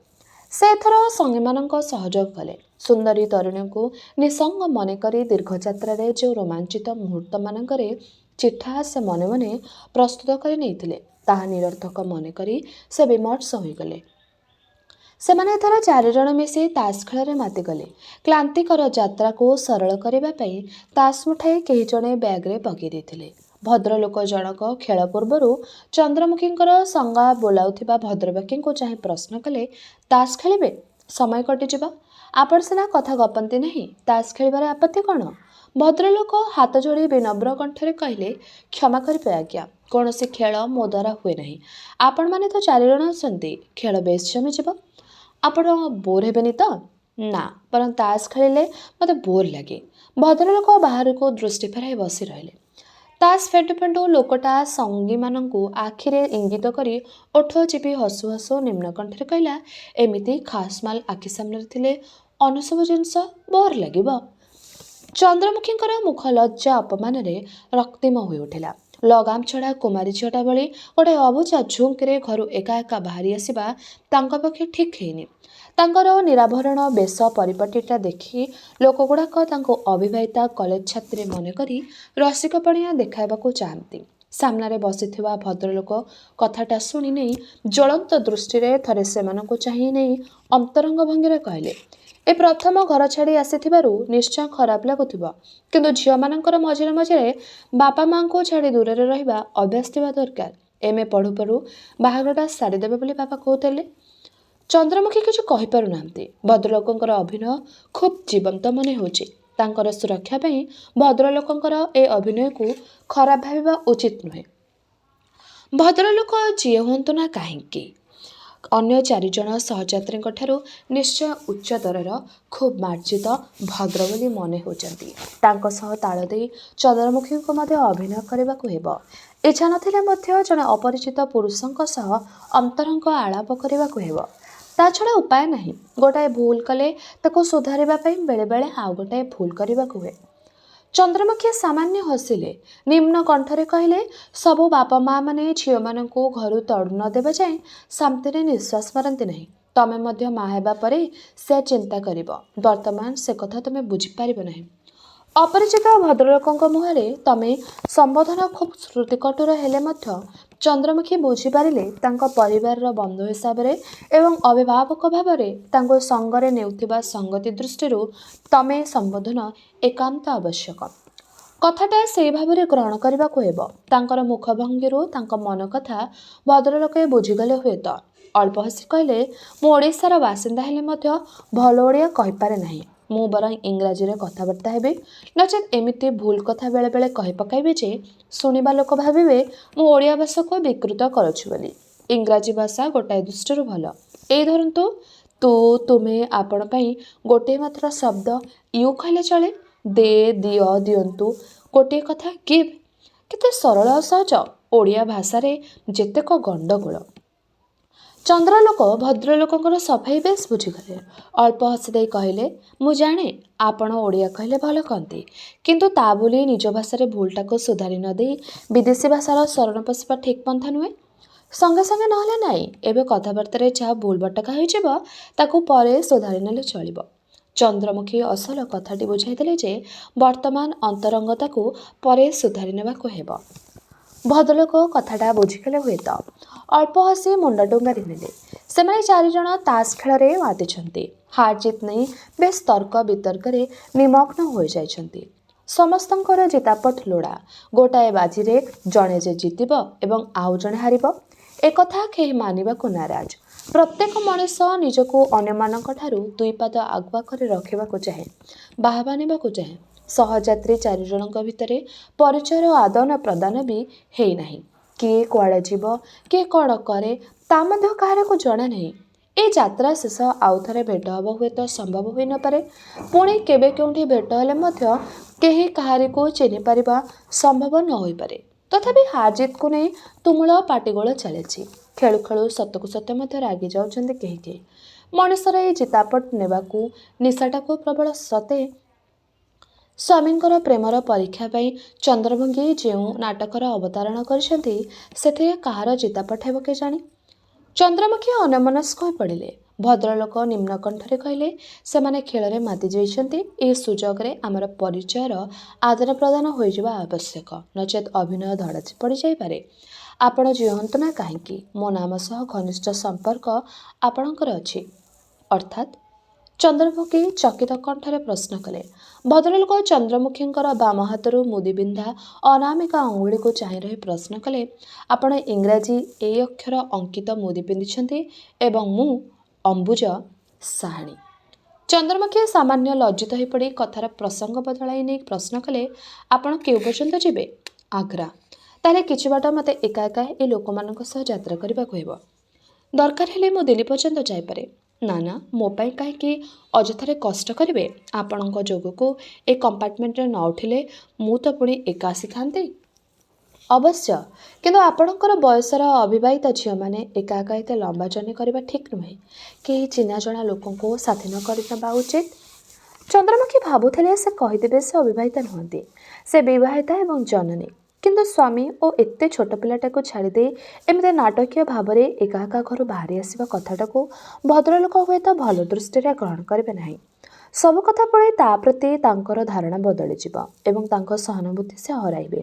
ସେ ଏଥର ସଙ୍ଗୀମାନଙ୍କ ସହଯୋଗ କଲେ। ସୁନ୍ଦରୀ ତରୁଣୀଙ୍କୁ ନିଃସଙ୍ଗ ମନେକରି ଦୀର୍ଘଯାତ୍ରାରେ ଯେଉଁ ରୋମାଞ୍ଚିତ ମୁହୂର୍ତ୍ତମାନଙ୍କରେ ଚିଠା ସେ ମନେ ମନେ ପ୍ରସ୍ତୁତ କରି ନେଇଥିଲେ, ତାହା ନିରର୍ଥକ ମନେକରି ସେ ବିମର୍ଷ ହୋଇଗଲେ। ସେମାନେ ଏଥର 4 ଜଣ ମିଶି ତାସ୍ ଖେଳରେ ମାତିଗଲେ। କ୍ଳାନ୍ତିକର ଯାତ୍ରାକୁ ସରଳ କରିବା ପାଇଁ ତାସ୍ ମୁଠାଇ କେହି ଜଣେ ବ୍ୟାଗ୍ରେ ପକାଇ ଦେଇଥିଲେ। ଭଦ୍ରଲୋକ ଜଣକ ଖେଳ ପୂର୍ବରୁ ଚନ୍ଦ୍ରମୁଖୀଙ୍କର ସଙ୍ଗା ବୋଲାଉଥିବା ଭଦ୍ରବ୍ୟକ୍ତିଙ୍କୁ ଚାହିଁ ପ୍ରଶ୍ନ କଲେ, ତାସ୍ ଖେଳିବେ? ସମୟ କଟିଯିବ। ଆପଣ ସିନା କଥା ଗପନ୍ତି ନାହିଁ, ତାସ୍ ଖେଳିବାରେ ଆପତ୍ତି କ'ଣ? ଭଦ୍ରଲୋକ ହାତ ଯୋଡ଼ି ବିନମ୍ର କଣ୍ଠରେ କହିଲେ, କ୍ଷମା କରିବେ ଆଜ୍ଞା, କୌଣସି ଖେଳ ମୋ ଦ୍ୱାରା ହୁଏ ନାହିଁ। ଆପଣମାନେ ତ 4 ଜଣ ଅଛନ୍ତି, ଖେଳ ବେଶ୍ ଜମିଯିବ। ଆପଣ ବୋର୍ ହେବେନି ତ? ନା, ବରଂ ତାସ୍ ଖେଳିଲେ ମୋତେ ବୋର୍ ଲାଗେ। ଭଦ୍ରଲୋକ ବାହାରକୁ ଦୃଷ୍ଟି ଫେରାଇ ବସି ରହିଲେ। ତାସ୍ ଫେଣ୍ଟୁ ଫେଣ୍ଟୁ ଲୋକଟା ସଙ୍ଗୀମାନଙ୍କୁ ଆଖିରେ ଇଙ୍ଗିତ କରି ଓଠ ଚିପି ହସୁ ହସୁ ନିମ୍ନ କଣ୍ଠରେ କହିଲା, ଏମିତି ଖାସ୍ ମାଲ୍ ଆଖି ସାମ୍ନାରେ ଥିଲେ ଅନ୍ୟ ସବୁ ଜିନିଷ ବୋର୍ ଲାଗିବ। ଚନ୍ଦ୍ରମୁଖୀଙ୍କର ମୁଖ ଲଜ୍ଜା ଅପମାନରେ ରକ୍ତିମ ହୋଇଉଠିଲା। ଲଗାମ ଛଡ଼ା କୁମାରୀ ଝିଅଟା ଭଳି ଗୋଟାଏ ଅବୁଝା ଝୁଙ୍କ୍ରେ ଘରୁ ଏକା ଏକା ବାହାରି ଆସିବା ତାଙ୍କ ପକ୍ଷେ ଠିକ୍ ହେଇନି। ତାଙ୍କର ନିରାଭରଣ ବେଶ ପରିପାଟିଟା ଦେଖି ଲୋକଗୁଡ଼ାକ ତାଙ୍କୁ ଅବିବାହିତା କଲେଜ ଛାତ୍ରୀ ମନେକରି ରସିକପଣିଆ ଦେଖାଇବାକୁ ଚାହାନ୍ତି। ସାମ୍ନାରେ ବସିଥିବା ଭଦ୍ରଲୋକ କଥାଟା ଶୁଣି ନେଇ ଜ୍ୱଳନ୍ତ ଦୃଷ୍ଟିରେ ଥରେ ସେମାନଙ୍କୁ ଚାହିଁ ନେଇ ଅନ୍ତରଙ୍ଗ ଭଙ୍ଗୀରେ କହିଲେ, ଏ ପ୍ରଥମ ଘର ଛାଡ଼ି ଆସିଥିବାରୁ ନିଶ୍ଚୟ ଖରାପ ଲାଗୁଥିବ, କିନ୍ତୁ ଝିଅମାନଙ୍କର ମଝିରେ ମଝିରେ ବାପା ମାଆଙ୍କୁ ଛାଡ଼ି ଦୂରରେ ରହିବା ଅଭ୍ୟାସ ଥିବା ଦରକାର। MA ପଢ଼ୁ ପଢ଼ୁ ବାହାଘରଟା ସାରିଦେବେ ବୋଲି ବାପା କହୁଥିଲେ। ଚନ୍ଦ୍ରମୁଖୀ କିଛି କହିପାରୁନାହାନ୍ତି। ଭଦ୍ରଲୋକଙ୍କର ଅଭିନୟ ଖୁବ୍ ଜୀବନ୍ତ ମନେ ହେଉଛି। ତାଙ୍କର ସୁରକ୍ଷା ପାଇଁ ଭଦ୍ରଲୋକଙ୍କର ଏ ଅଭିନୟକୁ ଖରାପ ଭାବିବା ଉଚିତ ନୁହେଁ। ଭଦ୍ରଲୋକ ଯିଏ ହୁଅନ୍ତୁ ନା କାହିଁକି, ଅନ୍ୟ 4 ଜଣ ସହଯାତ୍ରୀଙ୍କ ଠାରୁ ନିଶ୍ଚୟ ଉଚ୍ଚତରର, ଖୁବ୍ ମାର୍ଜିତ, ଭଦ୍ର ବୋଲି ମନେ ହେଉଛନ୍ତି। ତାଙ୍କ ସହ ତାଳ ଦେଇ ଚନ୍ଦ୍ରମୁଖୀଙ୍କୁ ମଧ୍ୟ ଅଭିନୟ କରିବାକୁ ହେବ। ଇଚ୍ଛା ନଥିଲେ ମଧ୍ୟ ଜଣେ ଅପରିଚିତ ପୁରୁଷଙ୍କ ସହ ଅନ୍ତରଙ୍ଗ ଆଳାପ କରିବାକୁ ହେବ। ତା ଛଡ଼ା ଉପାୟ ନାହିଁ। ଗୋଟାଏ ଭୁଲ କଲେ ତାକୁ ସୁଧାରିବା ପାଇଁ ବେଳେବେଳେ ଆଉ ଗୋଟାଏ ଭୁଲ କରିବାକୁ ହୁଏ। ଚନ୍ଦ୍ରମୁଖୀ ସାମାନ୍ୟ ହସିଲେ। ନିମ୍ନ କଣ୍ଠରେ କହିଲେ, ସବୁ ବାପା ମା ମାନେ ଝିଅମାନଙ୍କୁ ଘରୁ ତଡ଼ୁ ନ ଦେବା ଯାଏଁ ଶାନ୍ତିରେ ନିଶ୍ୱାସ ମାରନ୍ତି ନାହିଁ। ତମେ ମଧ୍ୟ ମା ହେବା ପରେ ସେ ଚିନ୍ତା କରିବ। ବର୍ତ୍ତମାନ ସେ କଥା ତମେ ବୁଝିପାରିବ ନାହିଁ। ଅପରିଚିତ ଭଦ୍ରଲୋକଙ୍କ ମୁହଁରେ ତମେ ସମ୍ବୋଧନ ଖୁବ୍ ଶ୍ରୁତିକଟୁର ହେଲେ ମଧ୍ୟ ଚନ୍ଦ୍ରମୁଖୀ ବୁଝିପାରିଲେ ତାଙ୍କ ପରିବାରର ବନ୍ଧୁ ହିସାବରେ ଏବଂ ଅଭିଭାବକ ଭାବରେ ତାଙ୍କୁ ସଙ୍ଗରେ ନେଉଥିବା ସଙ୍ଗତି ଦୃଷ୍ଟିରୁ ତମେ ସମ୍ବୋଧନ ଏକାନ୍ତ ଆବଶ୍ୟକ। କଥାଟା ସେହି ଭାବରେ ଗ୍ରହଣ କରିବାକୁ ହେବ। ତାଙ୍କର ମୁଖଭଙ୍ଗୀରୁ ତାଙ୍କ ମନ କଥା ଭଦ୍ରଲୋକେ ବୁଝିଗଲେ ହୁଏତ। ଅଳ୍ପ ହସି କହିଲେ, ମୁଁ ଓଡ଼ିଶାର ବାସିନ୍ଦା ହେଲେ ମଧ୍ୟ ଭଲ ଓଡ଼ିଆ କହିପାରେ ନାହିଁ। ମୁଁ ବରଂ ଇଂରାଜୀରେ କଥାବାର୍ତ୍ତା ହେବି, ନଚେତ୍ ଏମିତି ଭୁଲ କଥା ବେଳେବେଳେ କହି ପକାଇବି ଯେ ଶୁଣିବା ଲୋକ ଭାବିବେ ମୁଁ ଓଡ଼ିଆ ଭାଷାକୁ ବିକୃତ କରୁଛି ବୋଲି। ଇଂରାଜୀ ଭାଷା ଗୋଟାଏ ଦୃଷ୍ଟିରୁ ଭଲ। ଏଇ ଧରନ୍ତୁ, ତୁ, ତୁମେ, ଆପଣ ପାଇଁ ଗୋଟିଏ ମାତ୍ର ଶବ୍ଦ ୟୁ କହିଲେ ଚଳେ। ଦେ, ଦିଅ, ଦିଅନ୍ତୁ ଗୋଟିଏ କଥା ଗିଭ୍। କେତେ ସରଳ ଓ ସହଜ। ଓଡ଼ିଆ ଭାଷାରେ ଯେତେକ ଗଣ୍ଡଗୋଳ। ଚନ୍ଦ୍ରଲୋକ ଭଦ୍ରଲୋକଙ୍କର ସଫାଇ ବେଶ ବୁଝିଗଲେ। ଅଳ୍ପ ହସି ଦେଇ କହିଲେ, ମୁଁ ଜାଣେ ଆପଣ ଓଡ଼ିଆ କହିଲେ ଭଲ କହନ୍ତି, କିନ୍ତୁ ତା ବୋଲି ନିଜ ଭାଷାରେ ଭୁଲଟାକୁ ସୁଧାରି ନ ଦେଇ ବିଦେଶୀ ଭାଷାର ଶରଣ ପଶିବା ଠିକ୍ ପନ୍ଥା ନୁହେଁ। ସଙ୍ଗେ ସଙ୍ଗେ ନହେଲେ ନାହିଁ, ଏବେ କଥାବାର୍ତ୍ତାରେ ଯାହା ଭୁଲ ଭଟକା ହୋଇଯିବ ତାକୁ ପରେ ସୁଧାରି ନେଲେ ଚଳିବ। ଚନ୍ଦ୍ରମୁଖୀ ଅସଲ କଥାଟି ବୁଝାଇଦେଲେ ଯେ ବର୍ତ୍ତମାନ ଅନ୍ତରଙ୍ଗତାକୁ ପରେ ସୁଧାରି ନେବାକୁ ହେବ। ଭଦ୍ରଲୋକ କଥାଟା ବୁଝିଗଲେ ହୁଏତ। ଅଳ୍ପ ହସି ମୁଣ୍ଡ ଡୁଙ୍ଗାରି ନେଲେ। ସେମାନେ ଚାରିଜଣ ତାସ୍ ଖେଳରେ ମାତିଛନ୍ତି। ହାର ଜିତ୍ ନେଇ ବେଶ୍ ତର୍କ ବିତର୍କରେ ନିମଗ୍ନ ହୋଇଯାଇଛନ୍ତି। ସମସ୍ତଙ୍କର ଜିତାପଟ ଲୋଡ଼ା। ଗୋଟାଏ ବାଜିରେ ଜଣେ ଯେ ଜିତିବ ଏବଂ ଆଉ ଜଣେ ହାରିବ, ଏକଥା କେହି ମାନିବାକୁ ନାରାଜ। ପ୍ରତ୍ୟେକ ମଣିଷ ନିଜକୁ ଅନ୍ୟମାନଙ୍କ ଠାରୁ ଦୁଇ ପାଦ ଆଗୁଆ କରି ରଖିବାକୁ ଚାହେଁ, ବାହାବା ନେବାକୁ ଚାହେଁ। ସହଯାତ୍ରୀ ଚାରିଜଣଙ୍କ ଭିତରେ ପରିଚୟର ଆଦାନ ପ୍ରଦାନ ବି ହେଇନାହିଁ। କିଏ କୁଆଡ଼େ ଯିବ, କିଏ କ'ଣ କରେ, ତା ମଧ୍ୟ କାହାରିକୁ ଜଣା ନାହିଁ। ଏ ଯାତ୍ରା ଶେଷ ଆଉ ଥରେ ଭେଟ ହେବ ହୁଏତ ସମ୍ଭବ ହୋଇନପାରେ। ପୁଣି କେବେ କେଉଁଠି ଭେଟ ହେଲେ ମଧ୍ୟ କେହି କାହାରିକୁ ଚିହ୍ନିପାରିବା ସମ୍ଭବ ନ ହୋଇପାରେ। ତଥାପି ହାର ଜିତକୁ ନେଇ ତୁମୁଳ ପାଟିଗୋଳ ଚାଲିଛି। ଖେଳୁ ଖେଳୁ ସତକୁ ସତ ମଧ୍ୟ ରାଗି ଯାଉଛନ୍ତି କେହି କେହି। ମଣିଷର ଏଇ ଜିତାପଟ ନେବାକୁ ନିଶାଟାକୁ ପ୍ରବଳ ସତେ। ସ୍ୱାମୀଙ୍କର ପ୍ରେମର ପରୀକ୍ଷା ପାଇଁ ଚନ୍ଦ୍ରମୁଖୀ ଯେଉଁ ନାଟକର ଅବତାରଣ କରିଛନ୍ତି, ସେଥିରେ କାହାର ଜିତାପଟ ହେବ କେଜାଣି? ଚନ୍ଦ୍ରମୁଖୀ ଅନ୍ୟମନସ୍କ ହୋଇ ପଡ଼ିଲେ। ଭଦ୍ରଲୋକ ନିମ୍ନ କଣ୍ଠରେ କହିଲେ, ସେମାନେ ଖେଳରେ ମାତି ଯାଇଛନ୍ତି। ଏ ସୁଯୋଗରେ ଆମର ପରିଚୟର ଆଦାନ ପ୍ରଦାନ ହୋଇଯିବା ଆବଶ୍ୟକ, ନଚେତ୍ ଅଭିନୟ ଧଡ଼ା ପଡ଼ିଯାଇପାରେ। ଆପଣ ଜିଅନ୍ତୁ ନା କାହିଁକି, ମୋ ନାମ ସହ ଘନିଷ୍ଠ ସମ୍ପର୍କ ଆପଣଙ୍କର ଅଛି। ଅର୍ଥାତ୍? ଚନ୍ଦ୍ରମୁଖୀ ଚକିତ କଣ୍ଠରେ ପ୍ରଶ୍ନ କଲେ। ଭଦ୍ରଲୋକ ଚନ୍ଦ୍ରମୁଖୀଙ୍କର ବାମ ହାତରୁ ମୁଦିବିନ୍ଧା ଅନାମିକା ଅଙ୍ଗୁଳିକୁ ଚାହିଁ ରହି ପ୍ରଶ୍ନ କଲେ, ଆପଣ ଇଂରାଜୀ ଏ ଅକ୍ଷର ଅଙ୍କିତ ମୁଦି ପିନ୍ଧିଛନ୍ତି ଏବଂ ମୁଁ ଅମ୍ବୁଜ ସାହାଣୀ। ଚନ୍ଦ୍ରମୁଖୀ ସାମାନ୍ୟ ଲଜ୍ଜିତ ହୋଇପଡ଼ି କଥାର ପ୍ରସଙ୍ଗ ବଦଳାଇ ନେଇ ପ୍ରଶ୍ନ କଲେ, ଆପଣ କେଉଁ ପର୍ଯ୍ୟନ୍ତ ଯିବେ? ଆଗ୍ରା। ତାହେଲେ କିଛି ବାଟ ମୋତେ ଏକା ଏକା ଏ ଲୋକମାନଙ୍କ ସହ ଯାତ୍ରା କରିବାକୁ ହେବ। ଦରକାର ହେଲେ ମୁଁ ଦିଲ୍ଲୀ ପର୍ଯ୍ୟନ୍ତ ଯାଇପାରେ। ନା ନା, ମୋ ପାଇଁ କାହିଁକି ଅଯଥାରେ କଷ୍ଟ କରିବେ? ଆପଣଙ୍କ ଯୋଗକୁ ଏ କମ୍ପାର୍ଟମେଣ୍ଟରେ ନ ଉଠିଲେ ମୁଁ ତ ପୁଣି ଏକା ଆସିଥାନ୍ତି। ଅବଶ୍ୟ, କିନ୍ତୁ ଆପଣଙ୍କର ବୟସର ଅବିବାହିତ ଝିଅମାନେ ଏକା ଏକା ଏତେ ଲମ୍ବା ଜର୍ଣ୍ଣି କରିବା ଠିକ୍ ନୁହେଁ। କେହି ଚିହ୍ନାଜଣା ଲୋକଙ୍କୁ ସାଥୀ ନ କରିନେବା ଉଚିତ। ଚନ୍ଦ୍ରମୁଖୀ ଭାବୁଥିଲେ ସେ କହିଦେବେ ସେ ଅବିବାହିତା ନୁହନ୍ତି, ସେ ବିବାହିତା ଏବଂ ଜନନୀ। କିନ୍ତୁ ସ୍ୱାମୀ ଓ ଏତେ ଛୋଟ ପିଲାଟାକୁ ଛାଡ଼ିଦେଇ ଏମିତି ନାଟକୀୟ ଭାବରେ ଏକା ଏକା ଘରୁ ବାହାରି ଆସିବା କଥାଟାକୁ ଭଦ୍ରଲୋକ ହୁଏତ ଭଲ ଦୃଷ୍ଟିରେ ଗ୍ରହଣ କରିବେ ନାହିଁ। ସବୁ କଥା ପଳାଇ ତା ପ୍ରତି ତାଙ୍କର ଧାରଣା ବଦଳିଯିବ ଏବଂ ତାଙ୍କ ସହାନୁଭୂତି ସେ ହରାଇବେ।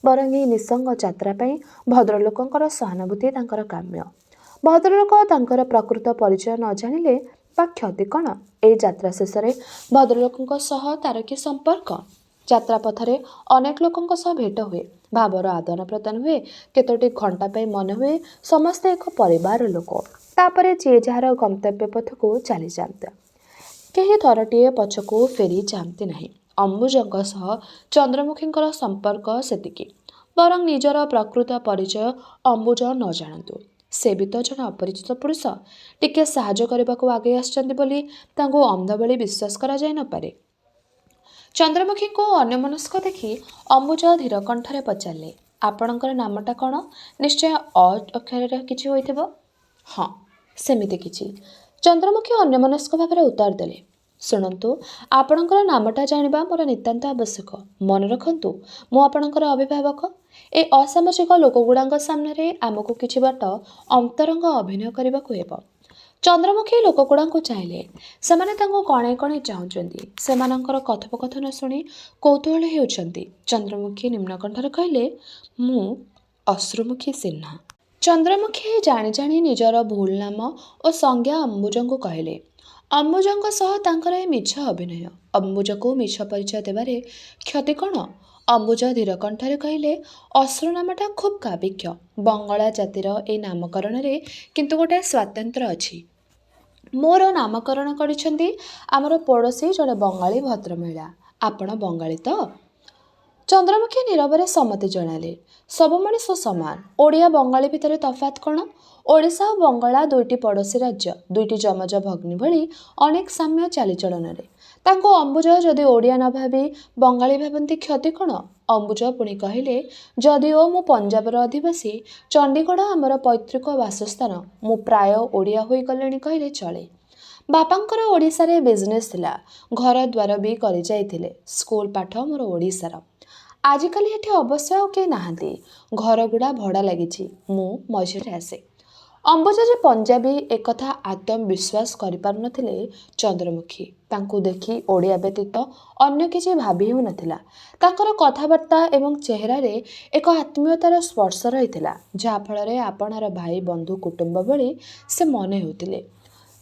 ବରଂ ଏହି ନିଃସଙ୍ଗ ଯାତ୍ରା ପାଇଁ ଭଦ୍ରଲୋକଙ୍କର ସହାନୁଭୂତି ତାଙ୍କର କାମ୍ୟ। ଭଦ୍ରଲୋକ ତାଙ୍କର ପ୍ରକୃତ ପରିଚୟ ନ ଜାଣିଲେ ବା କ୍ଷତି କ'ଣ? ଏହି ଯାତ୍ରା ଶେଷରେ ଭଦ୍ରଲୋକଙ୍କ ସହ ତାର କି ସମ୍ପର୍କ? ଯାତ୍ରା ପଥରେ ଅନେକ ଲୋକଙ୍କ ସହ ଭେଟ ହୁଏ, ଭାବର ଆଦାନ ପ୍ରଦାନ ହୁଏ, କେତୋଟି ଘଣ୍ଟା ପାଇଁ ମନେ ହୁଏ ସମସ୍ତେ ଏକ ପରିବାର ଲୋକ। ତାପରେ ଯିଏ ଯାହାର ଗନ୍ତବ୍ୟ ପଥକୁ ଚାଲିଯାଆନ୍ତି। କେହି ଥରଟିଏ ପଛକୁ ଫେରି ଯାଆନ୍ତି ନାହିଁ। ଅମ୍ବୁଜଙ୍କ ସହ ଚନ୍ଦ୍ରମୁଖୀଙ୍କର ସମ୍ପର୍କ ସେତିକି। ବରଂ ନିଜର ପ୍ରକୃତ ପରିଚୟ ଅମ୍ବୁଜ ନ ଜାଣନ୍ତୁ, ସେ ବି ତ ଜଣେ ଅପରିଚିତ ପୁରୁଷ। ଟିକେ ସାହାଯ୍ୟ କରିବାକୁ ଆଗେଇ ଆସିଛନ୍ତି ବୋଲି ତାଙ୍କୁ ଅନ୍ଧ ଭଳି ବିଶ୍ୱାସ କରାଯାଇ ନପାରେ। ଚନ୍ଦ୍ରମୁଖୀଙ୍କୁ ଅନ୍ୟମନସ୍କ ଦେଖି ଅମ୍ବୁଜ ଧୀର କଣ୍ଠରେ ପଚାରିଲେ, ଆପଣଙ୍କର ନାମଟା କ'ଣ? ନିଶ୍ଚୟ ଅ ଅକ୍ଷରରେ କିଛି ହୋଇଥିବ। ହଁ, ସେମିତି କିଛି। ଚନ୍ଦ୍ରମୁଖୀ ଅନ୍ୟମନସ୍କ ଭାବରେ ଉତ୍ତର ଦେଲେ। ଶୁଣନ୍ତୁ, ଆପଣଙ୍କର ନାମଟା ଜାଣିବା ମୋର ନିତାନ୍ତ ଆବଶ୍ୟକ। ମନେ ରଖନ୍ତୁ, ମୁଁ ଆପଣଙ୍କର ଅଭିଭାବକ। ଏ ଅସାମାଜିକ ଲୋକଗୁଡ଼ାଙ୍କ ସାମ୍ନାରେ ଆମକୁ କିଛି ବାଟ ଅନ୍ତରଙ୍ଗ ଅଭିନୟ କରିବାକୁ ହେବ। ଚନ୍ଦ୍ରମୁଖୀ ଲୋକଗୁଡ଼ାଙ୍କୁ ଚାହିଁଲେ। ସେମାନେ ତାଙ୍କୁ କଣେଇ କଣେଇ ଚାହୁଁଛନ୍ତି। ସେମାନଙ୍କର କଥୋପକଥନ ଶୁଣି କୌତୂହଳ ହେଉଛନ୍ତି। ଚନ୍ଦ୍ରମୁଖୀ ନିମ୍ନ କଣ୍ଠରେ କହିଲେ, ମୁଁ ଅଶ୍ରୁମୁଖୀ ସିହ୍ନା। ଚନ୍ଦ୍ରମୁଖୀ ଜାଣି ଜାଣି ନିଜର ଭୁଲ ନାମ ଓ ସଂଜ୍ଞା ଅମ୍ବୁଜଙ୍କୁ କହିଲେ। ଅମ୍ବୁଜଙ୍କ ସହ ତାଙ୍କର ଏ ମିଛ ଅଭିନୟ। ଅମ୍ବୁଜକୁ ମିଛ ପରିଚୟ ଦେବାରେ କ୍ଷତି କ'ଣ? ଅମ୍ବୁଜ ଧୀର କଣ୍ଠରେ କହିଲେ, ଅଶ୍ରୁ ନାମଟା ଖୁବ୍ କାବ୍ୟିକ। ବଙ୍ଗଳା ଜାତିର ଏହି ନାମକରଣରେ କିନ୍ତୁ ଗୋଟାଏ ସ୍ୱାତନ୍ତ୍ର୍ୟ ଅଛି। ମୋର ନାମକରଣ କରିଛନ୍ତି ଆମର ପଡ଼ୋଶୀ ଜଣେ ବଙ୍ଗାଳୀ ଭଦ୍ରମହିଳା। ଆପଣ ବଙ୍ଗାଳୀ ତ? ଚନ୍ଦ୍ରମୁଖୀ ନୀରବରେ ସମ୍ମତି ଜଣାଇଲେ। ସବୁ ମଣିଷ ସମାନ। ଓଡ଼ିଆ ବଙ୍ଗାଳୀ ଭିତରେ ତଫାତ୍ କ'ଣ? ଓଡ଼ିଶା ଓ ବଙ୍ଗଳା ଦୁଇଟି ପଡ଼ୋଶୀ ରାଜ୍ୟ, ଦୁଇଟି ଯମଜ ଭଗ୍ନୀ ଭଳି ଅନେକ ସାମ୍ୟ ଚାଲିଚଳନରେ। ତାଙ୍କୁ ଅମ୍ବୁଜ ଯଦି ଓଡ଼ିଆ ନ ଭାବି ବଙ୍ଗାଳୀ ଭାବନ୍ତି କ୍ଷତି କ'ଣ? ଅମ୍ବୁଜ ପୁଣି କହିଲେ, ଯଦିଓ ମୁଁ ପଞ୍ଜାବର ଅଧିବାସୀ, ଚଣ୍ଡିଗଡ଼ ଆମର ପୈତୃକ ବାସସ୍ଥାନ, ମୁଁ ପ୍ରାୟ ଓଡ଼ିଆ ହୋଇଗଲେଣି କହିଲେ ଚଳେ। ବାପାଙ୍କର ଓଡ଼ିଶାରେ ବିଜନେସ୍ ଥିଲା, ଘର ଦ୍ୱାର ବି କରିଯାଇଥିଲେ। ସ୍କୁଲ ପାଠ ମୋର ଓଡ଼ିଶାର। ଆଜିକାଲି ଏଠି ଅବଶ୍ୟ ଆଉ କେହି ନାହାନ୍ତି, ଘରଗୁଡ଼ା ଭଡ଼ା ଲାଗିଛି, ମୁଁ ମଝିରେ ଆସେ। ଅମ୍ବୁଜ ଯେ ପଞ୍ଜାବୀ ଏକଥା ଆଦୌ ବିଶ୍ୱାସ କରିପାରୁନଥିଲେ ଚନ୍ଦ୍ରମୁଖୀ। ତାଙ୍କୁ ଦେଖି ଓଡ଼ିଆ ବ୍ୟତୀତ ଅନ୍ୟ କିଛି ଭାବି ହେଉନଥିଲା। ତାଙ୍କର କଥାବାର୍ତ୍ତା ଏବଂ ଚେହେରାରେ ଏକ ଆତ୍ମୀୟତାର ସ୍ପର୍ଶ ରହିଥିଲା, ଯାହାଫଳରେ ଆପଣାର ଭାଇ ବନ୍ଧୁ କୁଟୁମ୍ବ ଭଳି ସେ ମନେ ହେଉଥିଲେ।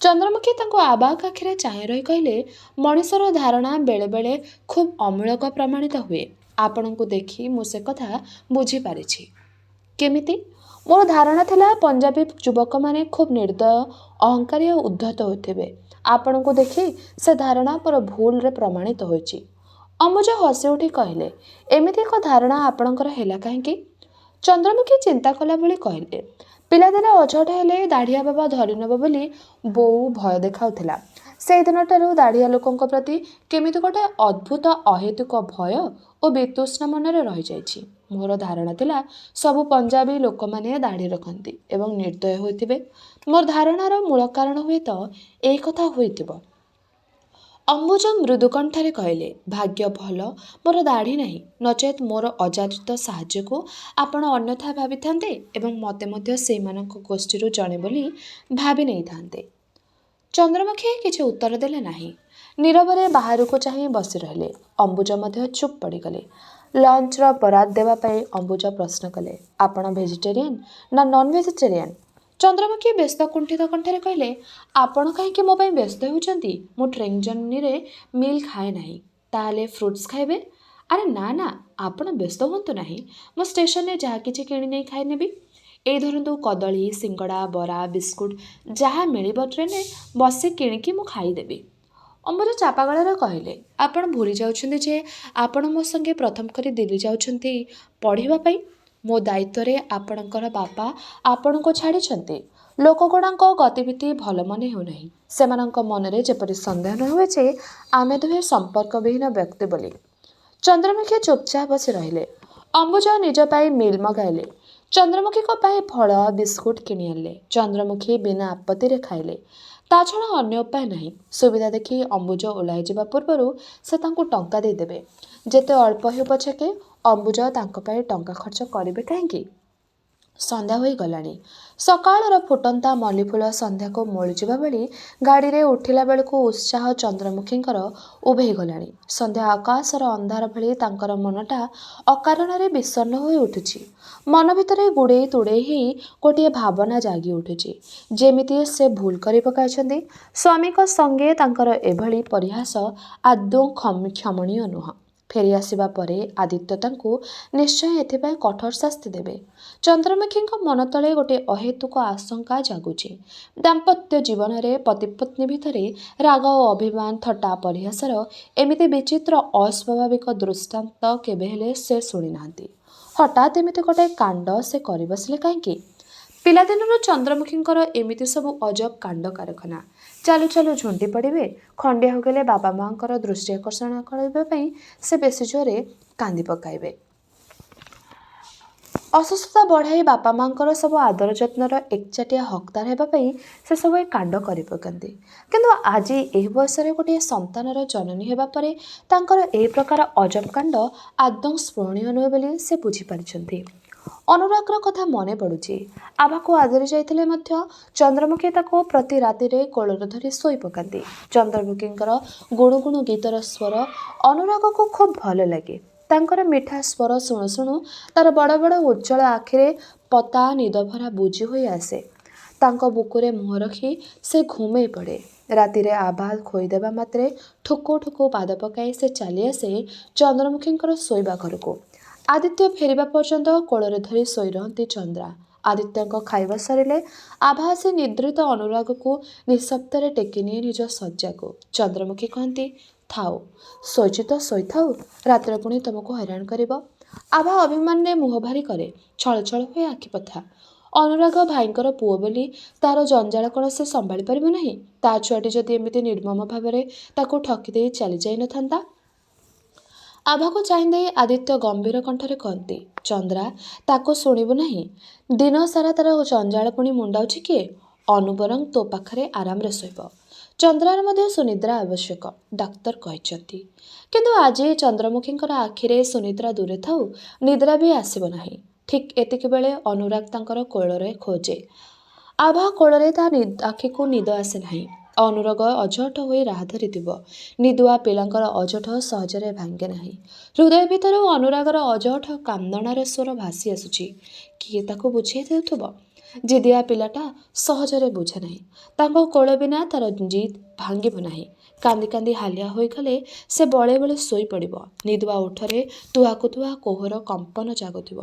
ଚନ୍ଦ୍ରମୁଖୀ ତାଙ୍କୁ ଆବାକ ଆଖିରେ ଚାହିଁ ରହି କହିଲେ, ମଣିଷର ଧାରଣା ବେଳେବେଳେ ଖୁବ୍ ଅମୂଳକ ପ୍ରମାଣିତ ହୁଏ। ଆପଣଙ୍କୁ ଦେଖି ମୁଁ ସେ କଥା ବୁଝିପାରିଛି। କେମିତି? ମୋର ଧାରଣା ଥିଲା ପଞ୍ଜାବୀ ଯୁବକମାନେ ଖୁବ୍ ନିର୍ଦ୍ଦୟ, ଅହଙ୍କାରୀ ଓ ଉଦ୍ଧତ ହୋଇଥିବେ। ଆପଣଙ୍କୁ ଦେଖି ସେ ଧାରଣା ମୋର ଭୁଲରେ ପ୍ରମାଣିତ ହୋଇଛି। ଅମ୍ବୁଜ ହସି ଉଠି କହିଲେ, ଏମିତି ଏକ ଧାରଣା ଆପଣଙ୍କର ହେଲା କାହିଁକି? ଚନ୍ଦ୍ରମୁଖୀ ଚିନ୍ତା କଲା ଭଳି କହିଲେ, ପିଲାଦିନେ ଅଝଟ ହେଲେ ଦାଢ଼ିଆ ବାବା ଧରିନେବ ବୋଲି ବୋଉ ଭୟ ଦେଖାଉଥିଲା। ସେଇଦିନଠାରୁ ଦାଢ଼ିଆ ଲୋକଙ୍କ ପ୍ରତି କେମିତି ଗୋଟେ ଅଦ୍ଭୁତ ଅହେତୁକ ଭୟ ଓ ବିତୃଷ୍ଣା ମନରେ ରହିଯାଇଛି। ମୋର ଧାରଣା ଥିଲା ସବୁ ପଞ୍ଜାବୀ ଲୋକମାନେ ଦାଢ଼ି ରଖନ୍ତି ଏବଂ ନିର୍ଦ୍ଦୟ ହୋଇଥିବେ। ମୋର ଧାରଣାର ମୂଳ କାରଣ ହୁଏତ ଏଇ କଥା ହୋଇଥିବ। ଅମ୍ବୁଜ ମୃଦୁ କଣ୍ଠରେ କହିଲେ, ଭାଗ୍ୟ ଭଲ ମୋର ଦାଢ଼ି ନାହିଁ, ନଚେତ୍ ମୋର ଅଯାଚିତ ସାହାଯ୍ୟକୁ ଆପଣ ଅନ୍ୟଥା ଭାବିଥାନ୍ତେ ଏବଂ ମୋତେ ମଧ୍ୟ ସେଇମାନଙ୍କ ଗୋଷ୍ଠୀରୁ ଜଣେ ବୋଲି ଭାବି ନେଇଥାନ୍ତେ। ଚନ୍ଦ୍ରମୁଖୀ କିଛି ଉତ୍ତର ଦେଲେ ନାହିଁ। ନୀରବରେ ବାହାରକୁ ଚାହିଁ ବସି ରହିଲେ। ଅମ୍ବୁଜ ମଧ୍ୟ ଚୁପ୍ ପଡ଼ିଗଲେ। ଲଞ୍ଚର ବରାଦ ଦେବା ପାଇଁ ଅମ୍ବୁଜ ପ୍ରଶ୍ନ କଲେ, ଆପଣ ଭେଜିଟେରିଆନ୍ ନା ନନ୍ ଭେଜିଟେରିଆନ୍? ଚନ୍ଦ୍ରମୁଖୀ ବ୍ୟସ୍ତ କୁଣ୍ଠିତ କଣ୍ଠରେ କହିଲେ, ଆପଣ କାହିଁକି ମୋ ପାଇଁ ବ୍ୟସ୍ତ ହେଉଛନ୍ତି? ମୁଁ ଟ୍ରେନ୍ ଜର୍ଣ୍ଣିରେ ମିଲ୍ ଖାଏ ନାହିଁ। ତାହେଲେ ଫ୍ରୁଟ୍ସ ଖାଇବେ? ଆରେ ନା ନା, ଆପଣ ବ୍ୟସ୍ତ ହୁଅନ୍ତୁ ନାହିଁ, ମୁଁ ଷ୍ଟେସନରେ ଯାହା କିଛି କିଣି ନେଇ ଖାଇନେବି। ଏଇ ଧରନ୍ତୁ କଦଳୀ, ସିଙ୍ଗଡ଼ା, ବରା, ବିସ୍କୁଟ ଯାହା ମିଳିବ ଟ୍ରେନ୍ରେ ବସି କିଣିକି ମୁଁ ଖାଇଦେବି। ଅମ୍ବୁଜ ଚାପା ଗଳାରେ କହିଲେ, ଆପଣ ଭୁଲି ଯାଉଛନ୍ତି ଯେ ଆପଣ ମୋ ସଙ୍ଗେ ପ୍ରଥମ କରି ଦିଲ୍ଲୀ ଯାଉଛନ୍ତି ପଢ଼ିବା ପାଇଁ। ମୋ ଦାୟିତ୍ୱରେ ଆପଣଙ୍କର ବାପା ଆପଣଙ୍କୁ ଛାଡ଼ିଛନ୍ତି। ଲୋକଗୁଡ଼ାଙ୍କ ଗତିବିଧି ଭଲ ମନେ ହେଉନାହିଁ। ସେମାନଙ୍କ ମନରେ ଯେପରି ସନ୍ଦେହ ନ ହୁଏ ଯେ ଆମେ ଦୁହେଁ ସମ୍ପର୍କବିହୀନ ବ୍ୟକ୍ତି ବୋଲି। ଚନ୍ଦ୍ରମୁଖୀ ଚୁପଚାପ ବସି ରହିଲେ। ଅମ୍ବୁଜ ନିଜ ପାଇଁ ମିଲ୍ ମଗାଇଲେ। ଚନ୍ଦ୍ରମୁଖୀଙ୍କ ପାଇଁ ଫଳ, ବିସ୍କୁଟ କିଣି ଆଣିଲେ। ଚନ୍ଦ୍ରମୁଖୀ ବିନା ଆପତ୍ତିରେ ଖାଇଲେ। ତା ଛଡ଼ା ଅନ୍ୟ ଉପାୟ ନାହିଁ। ସୁବିଧା ଦେଖି ଅମ୍ବୁଜ ଓହ୍ଲାଇ ଯିବା ପୂର୍ବରୁ ସେ ତାଙ୍କୁ ଟଙ୍କା ଦେଇଦେବେ। ଯେତେ ଅଳ୍ପ ହେଉ ପଛକେ ଅମ୍ବୁଜ ତାଙ୍କ ପାଇଁ ଟଙ୍କା ଖର୍ଚ୍ଚ କରିବେ କାହିଁକି? ସନ୍ଧ୍ୟା ହୋଇଗଲାଣି। ସକାଳର ଫୁଟନ୍ତା ମଲ୍ଲିଫୁଲ ସନ୍ଧ୍ୟାକୁ ମୋଳିଯିବା ଭଳି ଗାଡ଼ିରେ ଉଠିଲା ବେଳକୁ ଉତ୍ସାହ ଚନ୍ଦ୍ରମୁଖୀଙ୍କର ଉଭେଇ ଗଲାଣି। ସନ୍ଧ୍ୟା ଆକାଶର ଅନ୍ଧାର ଭଳି ତାଙ୍କର ମନଟା ଅକାରଣରେ ବିଷଣ୍ଣ ହୋଇ ଉଠୁଛି। ମନ ଭିତରେ ଗୁଡ଼େଇ ତୁଡ଼େଇ ହେଇ ଗୋଟିଏ ଭାବନା ଜାଗି ଉଠୁଛି, ଯେମିତି ସେ ଭୁଲ କରି ପକାଇଛନ୍ତି। ସ୍ୱାମୀଙ୍କ ସଙ୍ଗେ ତାଙ୍କର ଏଭଳି ପରିହାସ ଆଦୌ କ୍ଷମଣୀୟ ନୁହଁ। ଫେରିଆସିବା ପରେ ଆଦିତ୍ୟ ତାଙ୍କୁ ନିଶ୍ଚୟ ଏଥିପାଇଁ କଠୋର ଶାସ୍ତି ଦେବେ। ଚନ୍ଦ୍ରମୁଖୀଙ୍କ ମନ ତଳେ ଗୋଟିଏ ଅହେତୁକ ଆଶଙ୍କା ଜାଗୁଛି। ଦାମ୍ପତ୍ୟ ଜୀବନରେ ପତିପତ୍ନୀ ଭିତରେ ରାଗ ଓ ଅଭିମାନ, ଥଟ୍ଟା ପରିହାସର ଏମିତି ବିଚିତ୍ର ଅସ୍ୱାଭାବିକ ଦୃଷ୍ଟାନ୍ତ କେବେ ହେଲେ ସେ ଶୁଣିନାହାନ୍ତି। ହଠାତ୍ ଏମିତି ଗୋଟାଏ କାଣ୍ଡ ସେ କରି ବସିଲେ କାହିଁକି? ପିଲାଦିନରୁ ଚନ୍ଦ୍ରମୁଖୀଙ୍କର ଏମିତି ସବୁ ଅଜବ କାଣ୍ଡ କାରଖାନା। ଚାଲୁ ଚାଲୁ ଝୁଣ୍ଟି ପଡ଼ିବେ, ଖଣ୍ଡିଆ ହୋଇଗଲେ ବାପା ମାଆଙ୍କର ଦୃଷ୍ଟି ଆକର୍ଷଣ କରିବା ପାଇଁ ସେ ବେଶୀ ଜୋରରେ କାନ୍ଦି ପକାଇବେ। ଅସୁସ୍ଥତା ବଢ଼ାଇ ବାପା ମାଆଙ୍କର ସବୁ ଆଦର ଯତ୍ନର ଏକଚାଟିଆ ହକଦାର ହେବା ପାଇଁ ସେ ସବୁ ଏ କାଣ୍ଡ କରି ପକାନ୍ତି। କିନ୍ତୁ ଆଜି ଏହି ବୟସରେ ଗୋଟିଏ ସନ୍ତାନର ଜନନୀ ହେବା ପରେ ତାଙ୍କର ଏହି ପ୍ରକାର ଅଜବ କାଣ୍ଡ ଆଦୌ ସ୍ପୃହଣୀୟ ନୁହେଁ ବୋଲି ସେ ବୁଝିପାରିଛନ୍ତି। ଅନୁରାଗର କଥା ମନେ ପଡ଼ୁଛି। ଆଭାକୁ ଆଦରି ଯାଇଥିଲେ ମଧ୍ୟ ଚନ୍ଦ୍ରମୁଖୀ ତାକୁ ପ୍ରତି ରାତିରେ କୋଳରେ ଧରି ଶୋଇ ପକାନ୍ତି। ଚନ୍ଦ୍ରମୁଖୀଙ୍କର ଗୁଣୁଗୁଣୁ ଗୀତର ସ୍ୱର ଅନୁରାଗକୁ ଖୁବ୍ ଭଲ ଲାଗେ। ତାଙ୍କର ମିଠା ସ୍ୱର ଶୁଣୁ ଶୁଣୁ ତାର ବଡ଼ ବଡ଼ ଉଜ୍ଜଳ ଆଖିରେ ପତା ନିଦଭରା ବୁଜି ହୋଇ ଆସେ। ତାଙ୍କ ବୁକୁରେ ମୁହଁ ରଖି ସେ ଘୁମେଇ ପଡ଼େ। ରାତିରେ ଆଭା ଖୋଇଦେବା ମାତ୍ରେ ଠୁକୁ ଠୁକୁ ପାଦ ପକାଇ ସେ ଚାଲି ଆସେ ଚନ୍ଦ୍ରମୁଖୀଙ୍କର ଶୋଇବା ଘରକୁ। ଆଦିତ୍ୟ ଫେରିବା ପର୍ଯ୍ୟନ୍ତ କୋଳରେ ଧରି ଶୋଇ ରହନ୍ତି ଚନ୍ଦ୍ରା। ଆଦିତ୍ୟଙ୍କ ଖାଇବା ସରିଲେ ଆଭା ଆସି ନିଦ୍ରିତ ଅନୁରାଗକୁ ନିଃଶବ୍ଦରେ ଟେକି ନିଏ ନିଜ ଶଯ୍ୟାକୁ। ଚନ୍ଦ୍ରମୁଖୀ କହନ୍ତି, ଥାଉ, ଶୋଇଛି ତ ଶୋଇଥାଉ, ରାତିରେ ପୁଣି ତୁମକୁ ହଇରାଣ କରିବ। ଆଭା ଅଭିମାନରେ ମୁହଁ ଭାରି କରେ, ଛଳ ଛଳ ହୁଏ ଆଖିପତା। ଅନୁରାଗ ଭାଇଙ୍କର ପୁଅ ବୋଲି ତାର ଜଞ୍ଜାଳ କ'ଣ ସେ ସମ୍ଭାଳି ପାରିବ ନାହିଁ? ତା ଛୁଆଟି ଯଦି ଏମିତି ନିର୍ମମ ଭାବରେ ତାକୁ ଠକି ଦେଇ ଚାଲି ଯାଇନଥାନ୍ତା? ଆଭାକୁ ଚାହିଁଦେଇ ଆଦିତ୍ୟ ଗମ୍ଭୀର କଣ୍ଠରେ କହନ୍ତି, ଚନ୍ଦ୍ରା, ତାକୁ ଶୁଣିବୁ ନାହିଁ। ଦିନ ସାରା ତାର ଜଞ୍ଜାଳ ପୁଣି ମୁଣ୍ଡାଉଛି କିଏ? ଅନୁ ବରଂ ତୋ ପାଖରେ ଆରାମରେ ଶୋଇବ। ଚନ୍ଦ୍ରାର ମଧ୍ୟ ସୁନିଦ୍ରା ଆବଶ୍ୟକ, ଡାକ୍ତର କହିଛନ୍ତି। କିନ୍ତୁ ଆଜି ଚନ୍ଦ୍ରମୁଖୀଙ୍କର ଆଖିରେ ସୁନିଦ୍ରା ଦୂରେ ଥାଉ, ନିଦ୍ରା ବି ଆସିବ ନାହିଁ। ଠିକ୍ ଏତିକିବେଳେ ଅନୁରାଗ ତାଙ୍କର କୋଳରେ ଖୋଜେ। ଆଭା କୋଳରେ ତା ଆଖିକୁ ନିଦ ଆସେ ନାହିଁ। ଅନୁରାଗ ଅଝଟ ହୋଇ ରାହା ଧରିଥିବ। ନିଦୁଆ ପିଲାଙ୍କର ଅଝଟ ସହଜରେ ଭାଙ୍ଗେ ନାହିଁ। ହୃଦୟ ଭିତରୁ ଅନୁରାଗର ଅଝଟ କାନ୍ଦଣାର ସ୍ୱର ଭାସି ଆସୁଛି। କିଏ ତାକୁ ବୁଝେଇ ଦେଉଥିବ? ଜିଦିଆ ପିଲାଟା ସହଜରେ ବୁଝେ ନାହିଁ। ତାଙ୍କ କୋଳ ବିନା ତାର ଜିଦ୍ ଭାଙ୍ଗିବ ନାହିଁ। କାନ୍ଦି କାନ୍ଦି ହାଲିଆ ହୋଇଗଲେ ସେ ବଳେ ବଳେ ଶୋଇପଡ଼ିବ। ନିଦୁଆ ଓଠରେ ତୁହାକୁ ତୁହା କୋହର କମ୍ପନ ଜାଗୁଥିବ।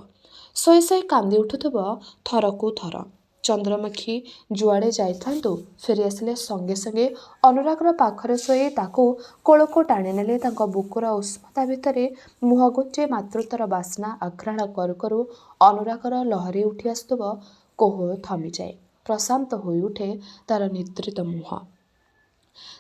ଶୋଇ ଶୋଇ କାନ୍ଦି ଉଠୁଥିବ ଥରକୁ ଥର। ଚନ୍ଦ୍ରମୁଖୀ ଯୁଆଡ଼େ ଯାଇଥାନ୍ତୁ, ଫେରିଆସିଲେ ସଙ୍ଗେ ସଙ୍ଗେ ଅନୁରାଗର ପାଖରେ ଶୋଇ ତାକୁ କୋଳକୁ ଟାଣି ନେଲେ ତାଙ୍କ ବୁକୁର ଉଷ୍ମତା ଭିତରେ ମୁହଁ ଗୁଞ୍ଜି ମାତୃତ୍ୱର ବାସ୍ନା ଆଘ୍ରାଣ କରୁ କରୁ ଅନୁରାଗର ଲହରୀ ଉଠି ଆସୁଥିବ। କୋହ ଥମିଯାଏ, ପ୍ରଶାନ୍ତ ହୋଇଉଠେ ତାର ନିଦ୍ରିତ ମୁହଁ।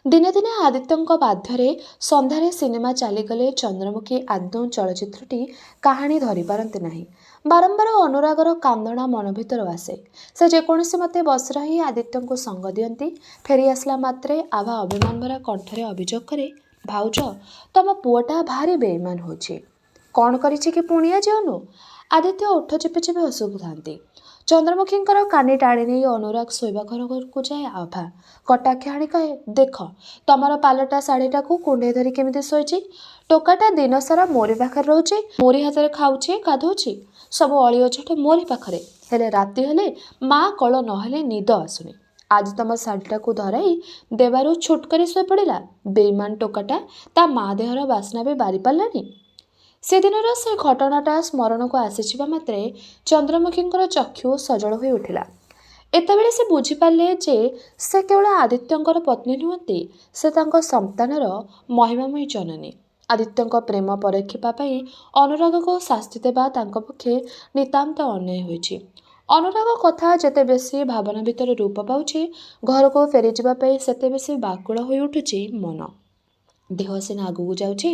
ଦିନେ ଦିନେ ଆଦିତ୍ୟଙ୍କ ବାଧ୍ୟରେ ସନ୍ଧ୍ୟାରେ ସିନେମା ଚାଲିଗଲେ ଚନ୍ଦ୍ରମୁଖୀ ଆଦୌ ଚଳଚ୍ଚିତ୍ରଟି କାହାଣୀ ଧରିପାରନ୍ତି ନାହିଁ। ବାରମ୍ବାର ଅନୁରାଗର କାନ୍ଦଣା ମନ ଭିତରୁ ଆସେ। ସେ ଯେକୌଣସି ମତେ ବସି ରହି ଆଦିତ୍ୟଙ୍କୁ ସଙ୍ଗ ଦିଅନ୍ତି। ଫେରି ଆସିଲା ମାତ୍ରେ ଆଭା ଅଭିମାନ ଭରା କଣ୍ଠରେ ଅଭିଯୋଗ କରେ, ଭାଉଜ, ତମ ପୁଅଟା ଭାରି ବେଇମାନ ହେଉଛି। କ'ଣ କରିଛି କି ପୁଣି ଆଜି ଅନୁ? ଆଦିତ୍ୟ ଓଠ ଚିପି ଚିପି ହସୁଥାନ୍ତି। ଚନ୍ଦ୍ରମୁଖୀଙ୍କର କାନି ଟାଣି ନେଇ ଅନୁରାଗ ଶୋଇବା ଘରକୁ ଯାଏ ଆଭା। କଟାକ୍ଷ ଆଣି କହେ, ଦେଖ ତମର ପାଲଟା ଶାଢ଼ୀଟାକୁ କୁଣ୍ଡେଇ ଧରି କେମିତି ଶୋଇଛି। ଟୋକାଟା ଦିନ ସାରା ମୋରି ପାଖରେ ରହୁଛି, ମୋରି ହାତରେ ଖାଉଛି, ଗାଧଉଛି, ସବୁ ଅଳି ଅଝଟ ମୋରି ପାଖରେ। ହେଲେ ରାତି ହେଲେ ମା କଳ ନହେଲେ ନିଦ ଆସୁନି। ଆଜି ତମ ଶାଢ଼ୀଟାକୁ ଧରାଇ ଦେବାରୁ ଛୁଟ କରି ଶୋଇପଡ଼ିଲା। ବେଇମାନ ଟୋକାଟା ତା ମା ଦେହର ବାସ୍ନା ବି ବାରି ପାରିଲାନି। ସେଦିନର ସେ ଘଟଣାଟା ସ୍ମରଣକୁ ଆସିଯିବା ମାତ୍ରେ ଚନ୍ଦ୍ରମୁଖୀଙ୍କର ଚକ୍ଷୁ ସଜଳ ହୋଇ ଉଠିଲା। ଏତେବେଳେ ସେ ବୁଝିପାରିଲେ ଯେ ସେ କେବଳ ଆଦିତ୍ୟଙ୍କର ପତ୍ନୀ ନୁହନ୍ତି, ସେ ତାଙ୍କ ସନ୍ତାନର ମହିମାମୟୀ ଜନନୀ। ଆଦିତ୍ୟଙ୍କ ପ୍ରେମ ପରୀକ୍ଷା ପାଇଁ ଅନୁରାଗକୁ ଶାସ୍ତି ଦେବା ତାଙ୍କ ପକ୍ଷେ ନିତାନ୍ତ ଅନ୍ୟାୟ ହୋଇଛି। ଅନୁରାଗ କଥା ଯେତେ ବେଶୀ ଭାବନା ଭିତରେ ରୂପ ପାଉଛି, ଘରକୁ ଫେରିଯିବା ପାଇଁ ସେତେ ବେଶୀ ବ୍ୟାକୁଳ ହୋଇ ଉଠୁଛି ମନ। ଦେହ ସିନା ଆଗକୁ ଯାଉଛି,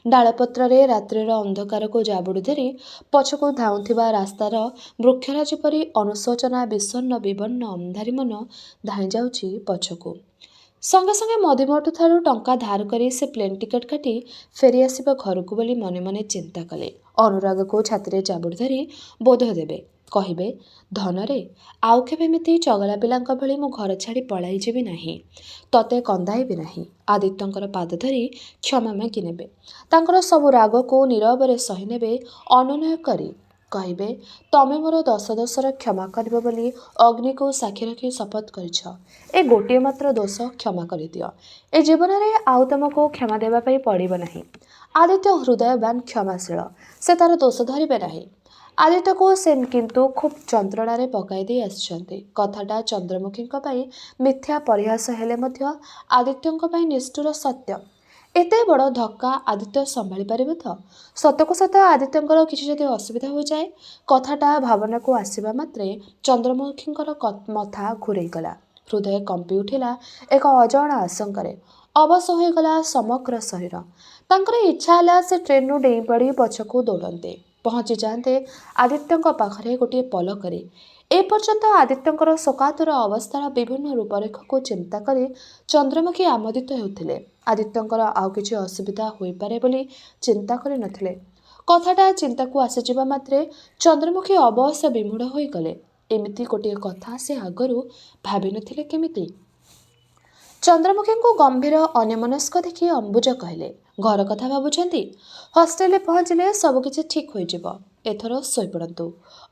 ଡାଳପତ୍ରରେ ରାତ୍ରିର ଅନ୍ଧକାରକୁ ଜାବୁଡ଼ି ଧରି ପଛକୁ ଧାଉଁଥିବା ରାସ୍ତାର ବୃକ୍ଷରାଜି ପରି ଅନୁଶୋଚନା ବିଷଣ୍ଣ ବିବର୍ଣ୍ଣ ଅନ୍ଧାରୀ ମନ ଧାଇଁ ଯାଉଛି ପଛକୁ। ସଙ୍ଗେ ସଙ୍ଗେ ମଧୁମଠୁଠାରୁ ଟଙ୍କା ଧାର କରି ସେ ପ୍ଲେନ୍ ଟିକେଟ୍ କାଟି ଫେରିଆସିବ ଘରକୁ ବୋଲି ମନେ ମନେ ଚିନ୍ତା କଲେ। ଅନୁରାଗକୁ ଛାତିରେ ଜାବୁଡ଼ି ଧରି ବୋଧ ଦେବେ, କହିବେ, ଧନରେ, ଆଉ କେବେ ଏମିତି ଚଗଲା ପିଲାଙ୍କ ଭଳି ମୁଁ ଘର ଛାଡ଼ି ପଳାଇ ଯିବି ନାହିଁ, ତତେ କନ୍ଦାଇବି ନାହିଁ। ଆଦିତ୍ୟଙ୍କର ପାଦ ଧରି କ୍ଷମା ମାଗି ନେବେ। ତାଙ୍କର ସବୁ ରାଗକୁ ନୀରବରେ ସହି ନେବେ। ଅନୁନୟ କରି କହିବେ, ତମେ ମୋର ଦୋଷ ଦୋଷର କ୍ଷମା କରିବ ବୋଲି ଅଗ୍ନିକୁ ସାକ୍ଷୀ ରଖି ଶପଥ କରିଛ। ଏ ଗୋଟିଏ ମାତ୍ର ଦୋଷ କ୍ଷମା କରିଦିଅ। ଏ ଜୀବନରେ ଆଉ ତମକୁ କ୍ଷମା ଦେବା ପାଇଁ ପଡ଼ିବ ନାହିଁ। ଆଦିତ୍ୟ ହୃଦୟବାନ, କ୍ଷମାଶୀଳ, ସେ ତାର ଦୋଷ ଧରିବେ ନାହିଁ। ଆଦିତ୍ୟକୁ ସେ କିନ୍ତୁ ଖୁବ୍ ଯନ୍ତ୍ରଣାରେ ପକାଇ ଦେଇ ଆସିଛନ୍ତି। କଥାଟା ଚନ୍ଦ୍ରମୁଖୀଙ୍କ ପାଇଁ ମିଥ୍ୟା ପରିହାସ ହେଲେ ମଧ୍ୟ ଆଦିତ୍ୟଙ୍କ ପାଇଁ ନିଷ୍ଠୁର ସତ୍ୟ। ଏତେ ବଡ଼ ଧକ୍କା ଆଦିତ୍ୟ ସମ୍ଭାଳି ପାରିବେ ତ? ସତକୁ ସତ ଆଦିତ୍ୟଙ୍କର କିଛି ଯଦି ଅସୁବିଧା ହୋଇଯାଏ? କଥାଟା ଭାବନାକୁ ଆସିବା ମାତ୍ରେ ଚନ୍ଦ୍ରମୁଖୀଙ୍କର ମଥା ଘୂରେଇଗଲା। ହୃଦୟ କମ୍ପି ଉଠିଲା ଏକ ଅଜଣା ଆଶଙ୍କାରେ। ଅବଶ ହୋଇଗଲା ସମଗ୍ର ଶରୀର। ତାଙ୍କର ଇଚ୍ଛା ହେଲା ସେ ଟ୍ରେନ୍ରୁ ଡେଇଁ ପଡ଼ି ପଛକୁ ଦୌଡ଼ନ୍ତେ, ପହଞ୍ଚି ଯାଆନ୍ତେ ଆଦିତ୍ୟଙ୍କ ପାଖରେ ଗୋଟିଏ ପଲକରେ। ଏପର୍ଯ୍ୟନ୍ତ ଆଦିତ୍ୟଙ୍କର ଶୋକାତୁର ଅବସ୍ଥାର ବିଭିନ୍ନ ରୂପରେଖକୁ ଚିନ୍ତା କରି ଚନ୍ଦ୍ରମୁଖୀ ଆମୋଦିତ ହେଉଥିଲେ। ଆଦିତ୍ୟଙ୍କର ଆଉ କିଛି ଅସୁବିଧା ହୋଇପାରେ ବୋଲି ଚିନ୍ତା କରିନଥିଲେ। କଥାଟା ଚିନ୍ତାକୁ ଆସିଯିବା ମାତ୍ରେ ଚନ୍ଦ୍ରମୁଖୀ ଅବଶ୍ୟ ବିମୂଢ଼ ହୋଇଗଲେ। ଏମିତି ଗୋଟିଏ କଥା ସେ ଆଗରୁ ଭାବିନଥିଲେ କେମିତି? ଚନ୍ଦ୍ରମୁଖୀଙ୍କୁ ଗମ୍ଭୀର ଅନ୍ୟମନସ୍କ ଦେଖି ଅମ୍ବୁଜ କହିଲେ, ଘର କଥା ଭାବୁଛନ୍ତି? ହଷ୍ଟେଲରେ ପହଞ୍ଚିଲେ ସବୁକିଛି ଠିକ୍ ହୋଇଯିବ। ଏଥର ଶୋଇପଡ଼ନ୍ତୁ।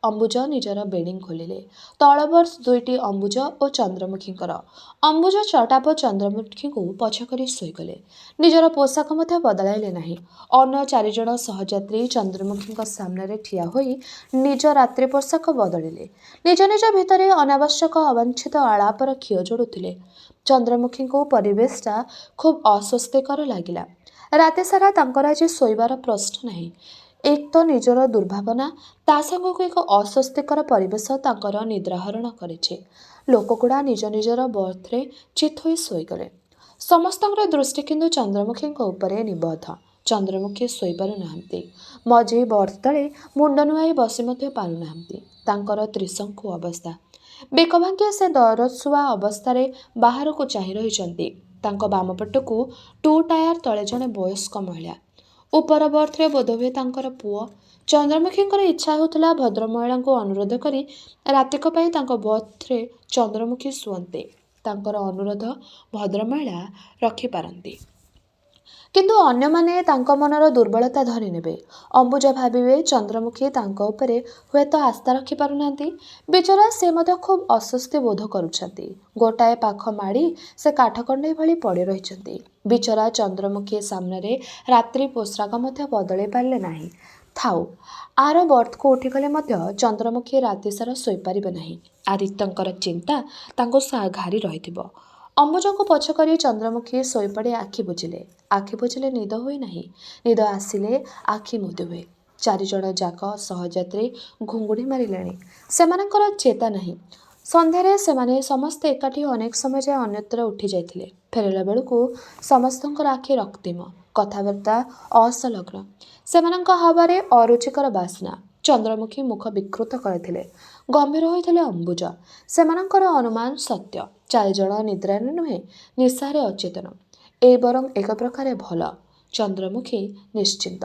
ଅମ୍ବୁଜ ନିଜର ବେଡ଼ିଂ ଖୋଲିଲେ। ତଳବର୍ଷ ଦୁଇଟି ଅମ୍ବୁଜ ଓ ଚନ୍ଦ୍ରମୁଖୀଙ୍କର। ଅମ୍ବୁଜ ଚଟାପ ଚନ୍ଦ୍ରମୁଖୀଙ୍କୁ ପଛ କରି ଶୋଇଗଲେ। ନିଜର ପୋଷାକ ମଧ୍ୟ ବଦଳାଇଲେ ନାହିଁ। ଅନ୍ୟ 4 ଜଣ ସହଯାତ୍ରୀ ଚନ୍ଦ୍ରମୁଖୀଙ୍କ ସାମ୍ନାରେ ଠିଆ ହୋଇ ନିଜ ରାତ୍ରି ପୋଷାକ ବଦଳିଲେ। ନିଜ ନିଜ ଭିତରେ ଅନାବଶ୍ୟକ ଅବାଞ୍ଛିତ ଆଳାପର ଖିଅ ଯୋଡ଼ୁଥିଲେ। ଚନ୍ଦ୍ରମୁଖୀଙ୍କୁ ପରିବେଶଟା ଖୁବ୍ ଅସ୍ୱସ୍ତିକର ଲାଗିଲା। ରାତିସାରା ତାଙ୍କର ଆଜି ଶୋଇବାର ପ୍ରଶ୍ନ ନାହିଁ। ଏକ ତ ନିଜର ଦୁର୍ଭାବନା, ତା ସାଙ୍ଗକୁ ଏକ ଅସ୍ୱସ୍ତିକର ପରିବେଶ ତାଙ୍କର ନିଦ୍ରାହରଣ କରିଛି। ଲୋକଗୁଡ଼ା ନିଜ ନିଜର ବର୍ଥରେ ଚିତ୍ ହୋଇ ଶୋଇଗଲେ। ସମସ୍ତଙ୍କର ଦୃଷ୍ଟି କିନ୍ତୁ ଚନ୍ଦ୍ରମୁଖୀଙ୍କ ଉପରେ ନିବଦ୍ଧ। ଚନ୍ଦ୍ରମୁଖୀ ଶୋଇପାରୁନାହାନ୍ତି। ମଝି ବର୍ଥ ତଳେ ମୁଣ୍ଡ ନୁଆଇ ବସି ମଧ୍ୟ ପାରୁନାହାନ୍ତି। ତାଙ୍କର ତ୍ରିଶଙ୍କୁ ଅବସ୍ଥା। ବେକ ଭାଙ୍ଗି ସେ ଦରଶୁଆ ଅବସ୍ଥାରେ ବାହାରକୁ ଚାହିଁ ରହିଛନ୍ତି। ତାଙ୍କ ବାମପଟକୁ 2 ଟାୟାର ତଳେ ଜଣେ ବୟସ୍କ ମହିଳା। ଉପର ବର୍ଥରେ ବୋଧହୁଏ ତାଙ୍କର ପୁଅ। ଚନ୍ଦ୍ରମୁଖୀଙ୍କର ଇଚ୍ଛା ହେଉଥିଲା ଭଦ୍ରମହିଳାଙ୍କୁ ଅନୁରୋଧ କରି ରାତିକ ପାଇଁ ତାଙ୍କ ବର୍ଥରେ ଚନ୍ଦ୍ରମୁଖୀ ଶୁଅନ୍ତେ। ତାଙ୍କର ଅନୁରୋଧ ଭଦ୍ରମହିଳା ରଖିପାରନ୍ତି। କିନ୍ତୁ ଅନ୍ୟମାନେ ତାଙ୍କ ମନର ଦୁର୍ବଳତା ଧରିନେବେ। ଅମ୍ବୁଜ ଭାବିବେ ଚନ୍ଦ୍ରମୁଖୀ ତାଙ୍କ ଉପରେ ହୁଏତ ଆସ୍ଥା ରଖିପାରୁନାହାନ୍ତି। ବିଚରା ସେ ମଧ୍ୟ ଖୁବ୍ ଅସ୍ୱସ୍ତି ବୋଧ କରୁଛନ୍ତି। ଗୋଟାଏ ପାଖ ମାଡ଼ି ସେ କାଠକଣ୍ଡେଇ ଭଳି ପଡ଼ି ରହିଛନ୍ତି। ବିଚରା ଚନ୍ଦ୍ରମୁଖୀ ସାମ୍ନାରେ ରାତ୍ରି ପୋଷାକ ମଧ୍ୟ ବଦଳାଇ ପାରିଲେ ନାହିଁ। ଥାଉ, ଆର ବର୍ଥକୁ ଉଠିଗଲେ ମଧ୍ୟ ଚନ୍ଦ୍ରମୁଖୀ ରାତିସାରା ଶୋଇପାରିବେ ନାହିଁ। ଆଦିତ୍ୟଙ୍କର ଚିନ୍ତା ତାଙ୍କୁ ଘାରି ରହିଥିବ। ଅମ୍ବୁଜଙ୍କୁ ପଛ କରି ଚନ୍ଦ୍ରମୁଖୀ ଶୋଇପଡ଼ି ଆଖି ବୁଜିଲେ ନିଦ ହୋଇନାହିଁ। ନିଦ ଆସିଲେ ଆଖି ମୁଦି ହୁଏ। 4 ଜଣ ଯାକ ସହଯାତ୍ରୀ ଘୁଙ୍ଗୁଡ଼ି ମାରିଲେଣି। ସେମାନଙ୍କର ଚେତା ନାହିଁ। ସନ୍ଧ୍ୟାରେ ସେମାନେ ସମସ୍ତେ ଏକାଠି ଅନେକ ସମୟ ଯାଏ ଅନ୍ୟତ୍ର ଉଠି ଯାଇଥିଲେ। ଫେରିଲା ବେଳକୁ ସମସ୍ତଙ୍କର ଆଖି ରକ୍ତିମ, କଥାବାର୍ତ୍ତା ଅସଲଗ୍ନ। ସେମାନଙ୍କ ହାୱାରେ ଅରୁଚିକର ବାସ୍ନା। ଚନ୍ଦ୍ରମୁଖୀ ମୁଖ ବିକୃତ କରିଥିଲେ। ଗମ୍ଭୀର ହୋଇଥିଲେ ଅମ୍ବୁଜ। ସେମାନଙ୍କର ଅନୁମାନ ସତ୍ୟ। 4 ଜଣ ନିଦ୍ରାରେ ନୁହେଁ, ନିଶାରେ ଅଚେତନ। ଏ ବରଂ ଏକ ପ୍ରକାରେ ଭଲ। ଚନ୍ଦ୍ରମୁଖୀ ନିଶ୍ଚିନ୍ତ।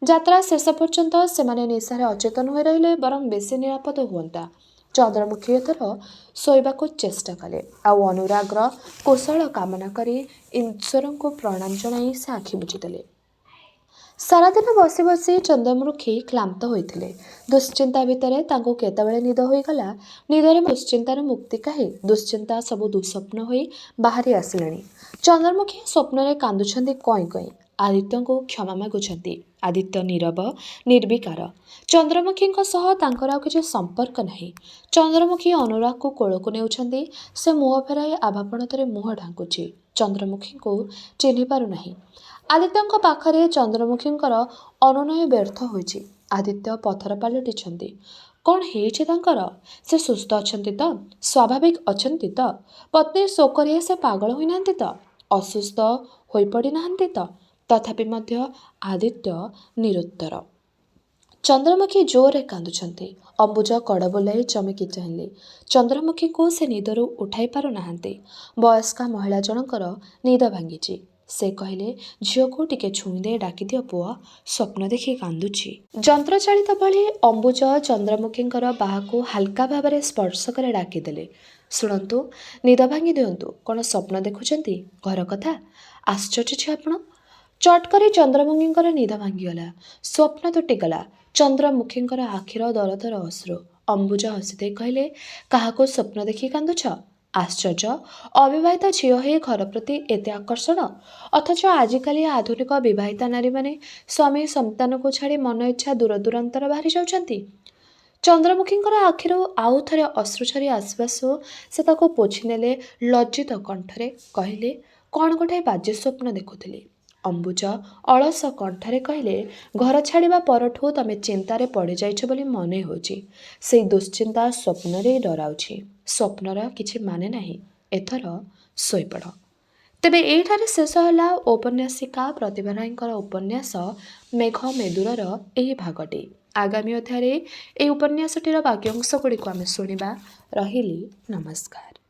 ଯାତ୍ରା ଶେଷ ପର୍ଯ୍ୟନ୍ତ ସେମାନେ ନିଶାରେ ଅଚେତନ ହୋଇ ରହିଲେ ବରଂ ବେଶୀ ନିରାପଦ ହୁଅନ୍ତା। ଚନ୍ଦ୍ରମୁଖୀ ଏଥର ଶୋଇବାକୁ ଚେଷ୍ଟା କଲେ। ଆଉ ଅନୁରାଗର କୁଶଳ କାମନା କରି ଈଶ୍ୱରଙ୍କୁ ପ୍ରଣାମ ଜଣାଇ ସେ ଆଖି ବୁଜିଦେଲେ। ସାରାଦିନ ବସି ବସି ଚନ୍ଦ୍ରମୁଖୀ କ୍ଳାନ୍ତ ହୋଇଥିଲେ। ଦୁଶ୍ଚିନ୍ତା ଭିତରେ ତାଙ୍କୁ କେତେବେଳେ ନିଦ ହୋଇଗଲା। ନିଦରେ ଦୁଶ୍ଚିନ୍ତାରୁ ମୁକ୍ତି କାହିଁ ଦୁଶ୍ଚିନ୍ତା ସବୁ ଦୁଃସ୍ୱପ୍ନ ହୋଇ ବାହାରି ଆସିଲେଣି। ଚନ୍ଦ୍ରମୁଖୀ ସ୍ୱପ୍ନରେ କାନ୍ଦୁଛନ୍ତି କଇଁ କଇଁ। ଆଦିତ୍ୟଙ୍କୁ କ୍ଷମା ମାଗୁଛନ୍ତି। ଆଦିତ୍ୟ ନୀରବ, ନିର୍ବିକାର। ଚନ୍ଦ୍ରମୁଖୀଙ୍କ ସହ ତାଙ୍କର ଆଉ କିଛି ସମ୍ପର୍କ ନାହିଁ। ଚନ୍ଦ୍ରମୁଖୀ ଅନୁରାଗକୁ କୋଳକୁ ନେଉଛନ୍ତି। ସେ ମୁହଁ ଫେରାଇ ଆଭାପଣତରେ ମୁହଁ ଢାଙ୍କୁଛି। ଚନ୍ଦ୍ରମୁଖୀଙ୍କୁ ଚିହ୍ନି ପାରୁନାହିଁ। ଆଦିତ୍ୟଙ୍କ ପାଖରେ ଚନ୍ଦ୍ରମୁଖୀଙ୍କର ଅନୁନୟ ବ୍ୟର୍ଥ ହୋଇଛି। ଆଦିତ୍ୟ ପଥର ପାଲଟିଛନ୍ତି। କ'ଣ ହେଇଛି ତାଙ୍କର? ସେ ସୁସ୍ଥ ଅଛନ୍ତି ତ? ସ୍ୱାଭାବିକ ଅଛନ୍ତି ତ? ପତ୍ନୀ ଶୋକରେ ସେ ପାଗଳ ହୋଇନାହାନ୍ତି ତ? ଅସୁସ୍ଥ ହୋଇପଡ଼ିନାହାନ୍ତି ତ? ତଥାପି ମଧ୍ୟ ଆଦିତ୍ୟ ନିରୁତ୍ତର। ଚନ୍ଦ୍ରମୁଖୀ ଜୋରରେ କାନ୍ଦୁଛନ୍ତି। ଅମ୍ବୁଜ କଡ଼ ବୁଲାଇ ଚମକି ଚାହିଁଲେ। ଚନ୍ଦ୍ରମୁଖୀଙ୍କୁ ସେ ନିଦରୁ ଉଠାଇ ପାରୁନାହାନ୍ତି। ବୟସ୍କା ମହିଳା ଜଣଙ୍କର ନିଦ ଭାଙ୍ଗିଛି। ସେ କହିଲେ, ଝିଅକୁ ଟିକେ ଛୁଇଁଦେଇ ଡାକିଦିଅ ପୁଅ, ସ୍ୱପ୍ନ ଦେଖି କାନ୍ଦୁଛି। ଯନ୍ତ୍ରଚାଳିତ ଭଳି ଅମ୍ବୁଜ ଚନ୍ଦ୍ରମୁଖୀଙ୍କର ବାହାକୁ ହାଲକା ଭାବରେ ସ୍ପର୍ଶ କରି ଡାକିଦେଲେ। ଶୁଣନ୍ତୁ, ନିଦ ଭାଙ୍ଗି ଦିଅନ୍ତୁ। କ'ଣ ସ୍ୱପ୍ନ ଦେଖୁଛନ୍ତି? ଘର କଥା? ଆଶ୍ଚର୍ଯ୍ୟ ଝିଅ ଆପଣ। ଚଟ୍ କରି ଚନ୍ଦ୍ରମୁଖୀଙ୍କର ନିଦ ଭାଙ୍ଗିଗଲା। ସ୍ୱପ୍ନ ତୁଟିଗଲା। ଚନ୍ଦ୍ରମୁଖୀଙ୍କର ଆଖିର ଦର ଦର ଅଶ୍ରୁ। ଅମ୍ବୁଜ ହସିଦେଇ କହିଲେ, କାହାକୁ ସ୍ୱପ୍ନ ଦେଖି କାନ୍ଦୁଛ? ଆଶ୍ଚର୍ଯ୍ୟ, ଅବିବାହିତା ଝିଅ ହେଇ ଘର ପ୍ରତି ଏତେ ଆକର୍ଷଣ, ଅଥଚ ଆଜିକାଲି ଆଧୁନିକ ବିବାହିତା ନାରୀମାନେ ସ୍ୱାମୀ ସନ୍ତାନକୁ ଛାଡ଼ି ମନ ଇଚ୍ଛା ଦୂରଦୂରାନ୍ତର ବାହାରି ଯାଉଛନ୍ତି। ଚନ୍ଦ୍ରମୁଖୀଙ୍କର ଆଖିରୁ ଆଉ ଥରେ ଅଶ୍ରୁ ଝରି ଆସୁ ଆସୁ ସେ ତାକୁ ପୋଛିନେଲେ। ଲଜ୍ଜିତ କଣ୍ଠରେ କହିଲେ, କ'ଣ ଗୋଟାଏ ବାଜେ ସ୍ୱପ୍ନ ଦେଖୁଥିଲି। ଅମ୍ବୁଜ ଅଳସ କଣ୍ଠରେ କହିଲେ, ଘର ଛାଡ଼ିବା ପରଠୁ ତମେ ଚିନ୍ତାରେ ପଡ଼ିଯାଇଛ ବୋଲି ମନେ ହେଉଛି। ସେଇ ଦୁଶ୍ଚିନ୍ତା ସ୍ୱପ୍ନରେ ଡରାଉଛି। ସ୍ୱପ୍ନର କିଛି ମାନେ ନାହିଁ। ଏଥର ଶୋଇପଡ଼। ତେବେ ଏଇଠାରେ ଶେଷ ହେଲା ଔପନ୍ୟାସିକା ପ୍ରତିଭା ରାୟଙ୍କର ଉପନ୍ୟାସ ମେଘମେଦୁରର ଏହି ଭାଗଟି। ଆଗାମୀ ଅଧ୍ୟାୟରେ ଏହି ଉପନ୍ୟାସଟିର ବାକି ଅଂଶ ଗୁଡ଼ିକୁ ଆମେ ଶୁଣିବା। ରହିଲି, ନମସ୍କାର।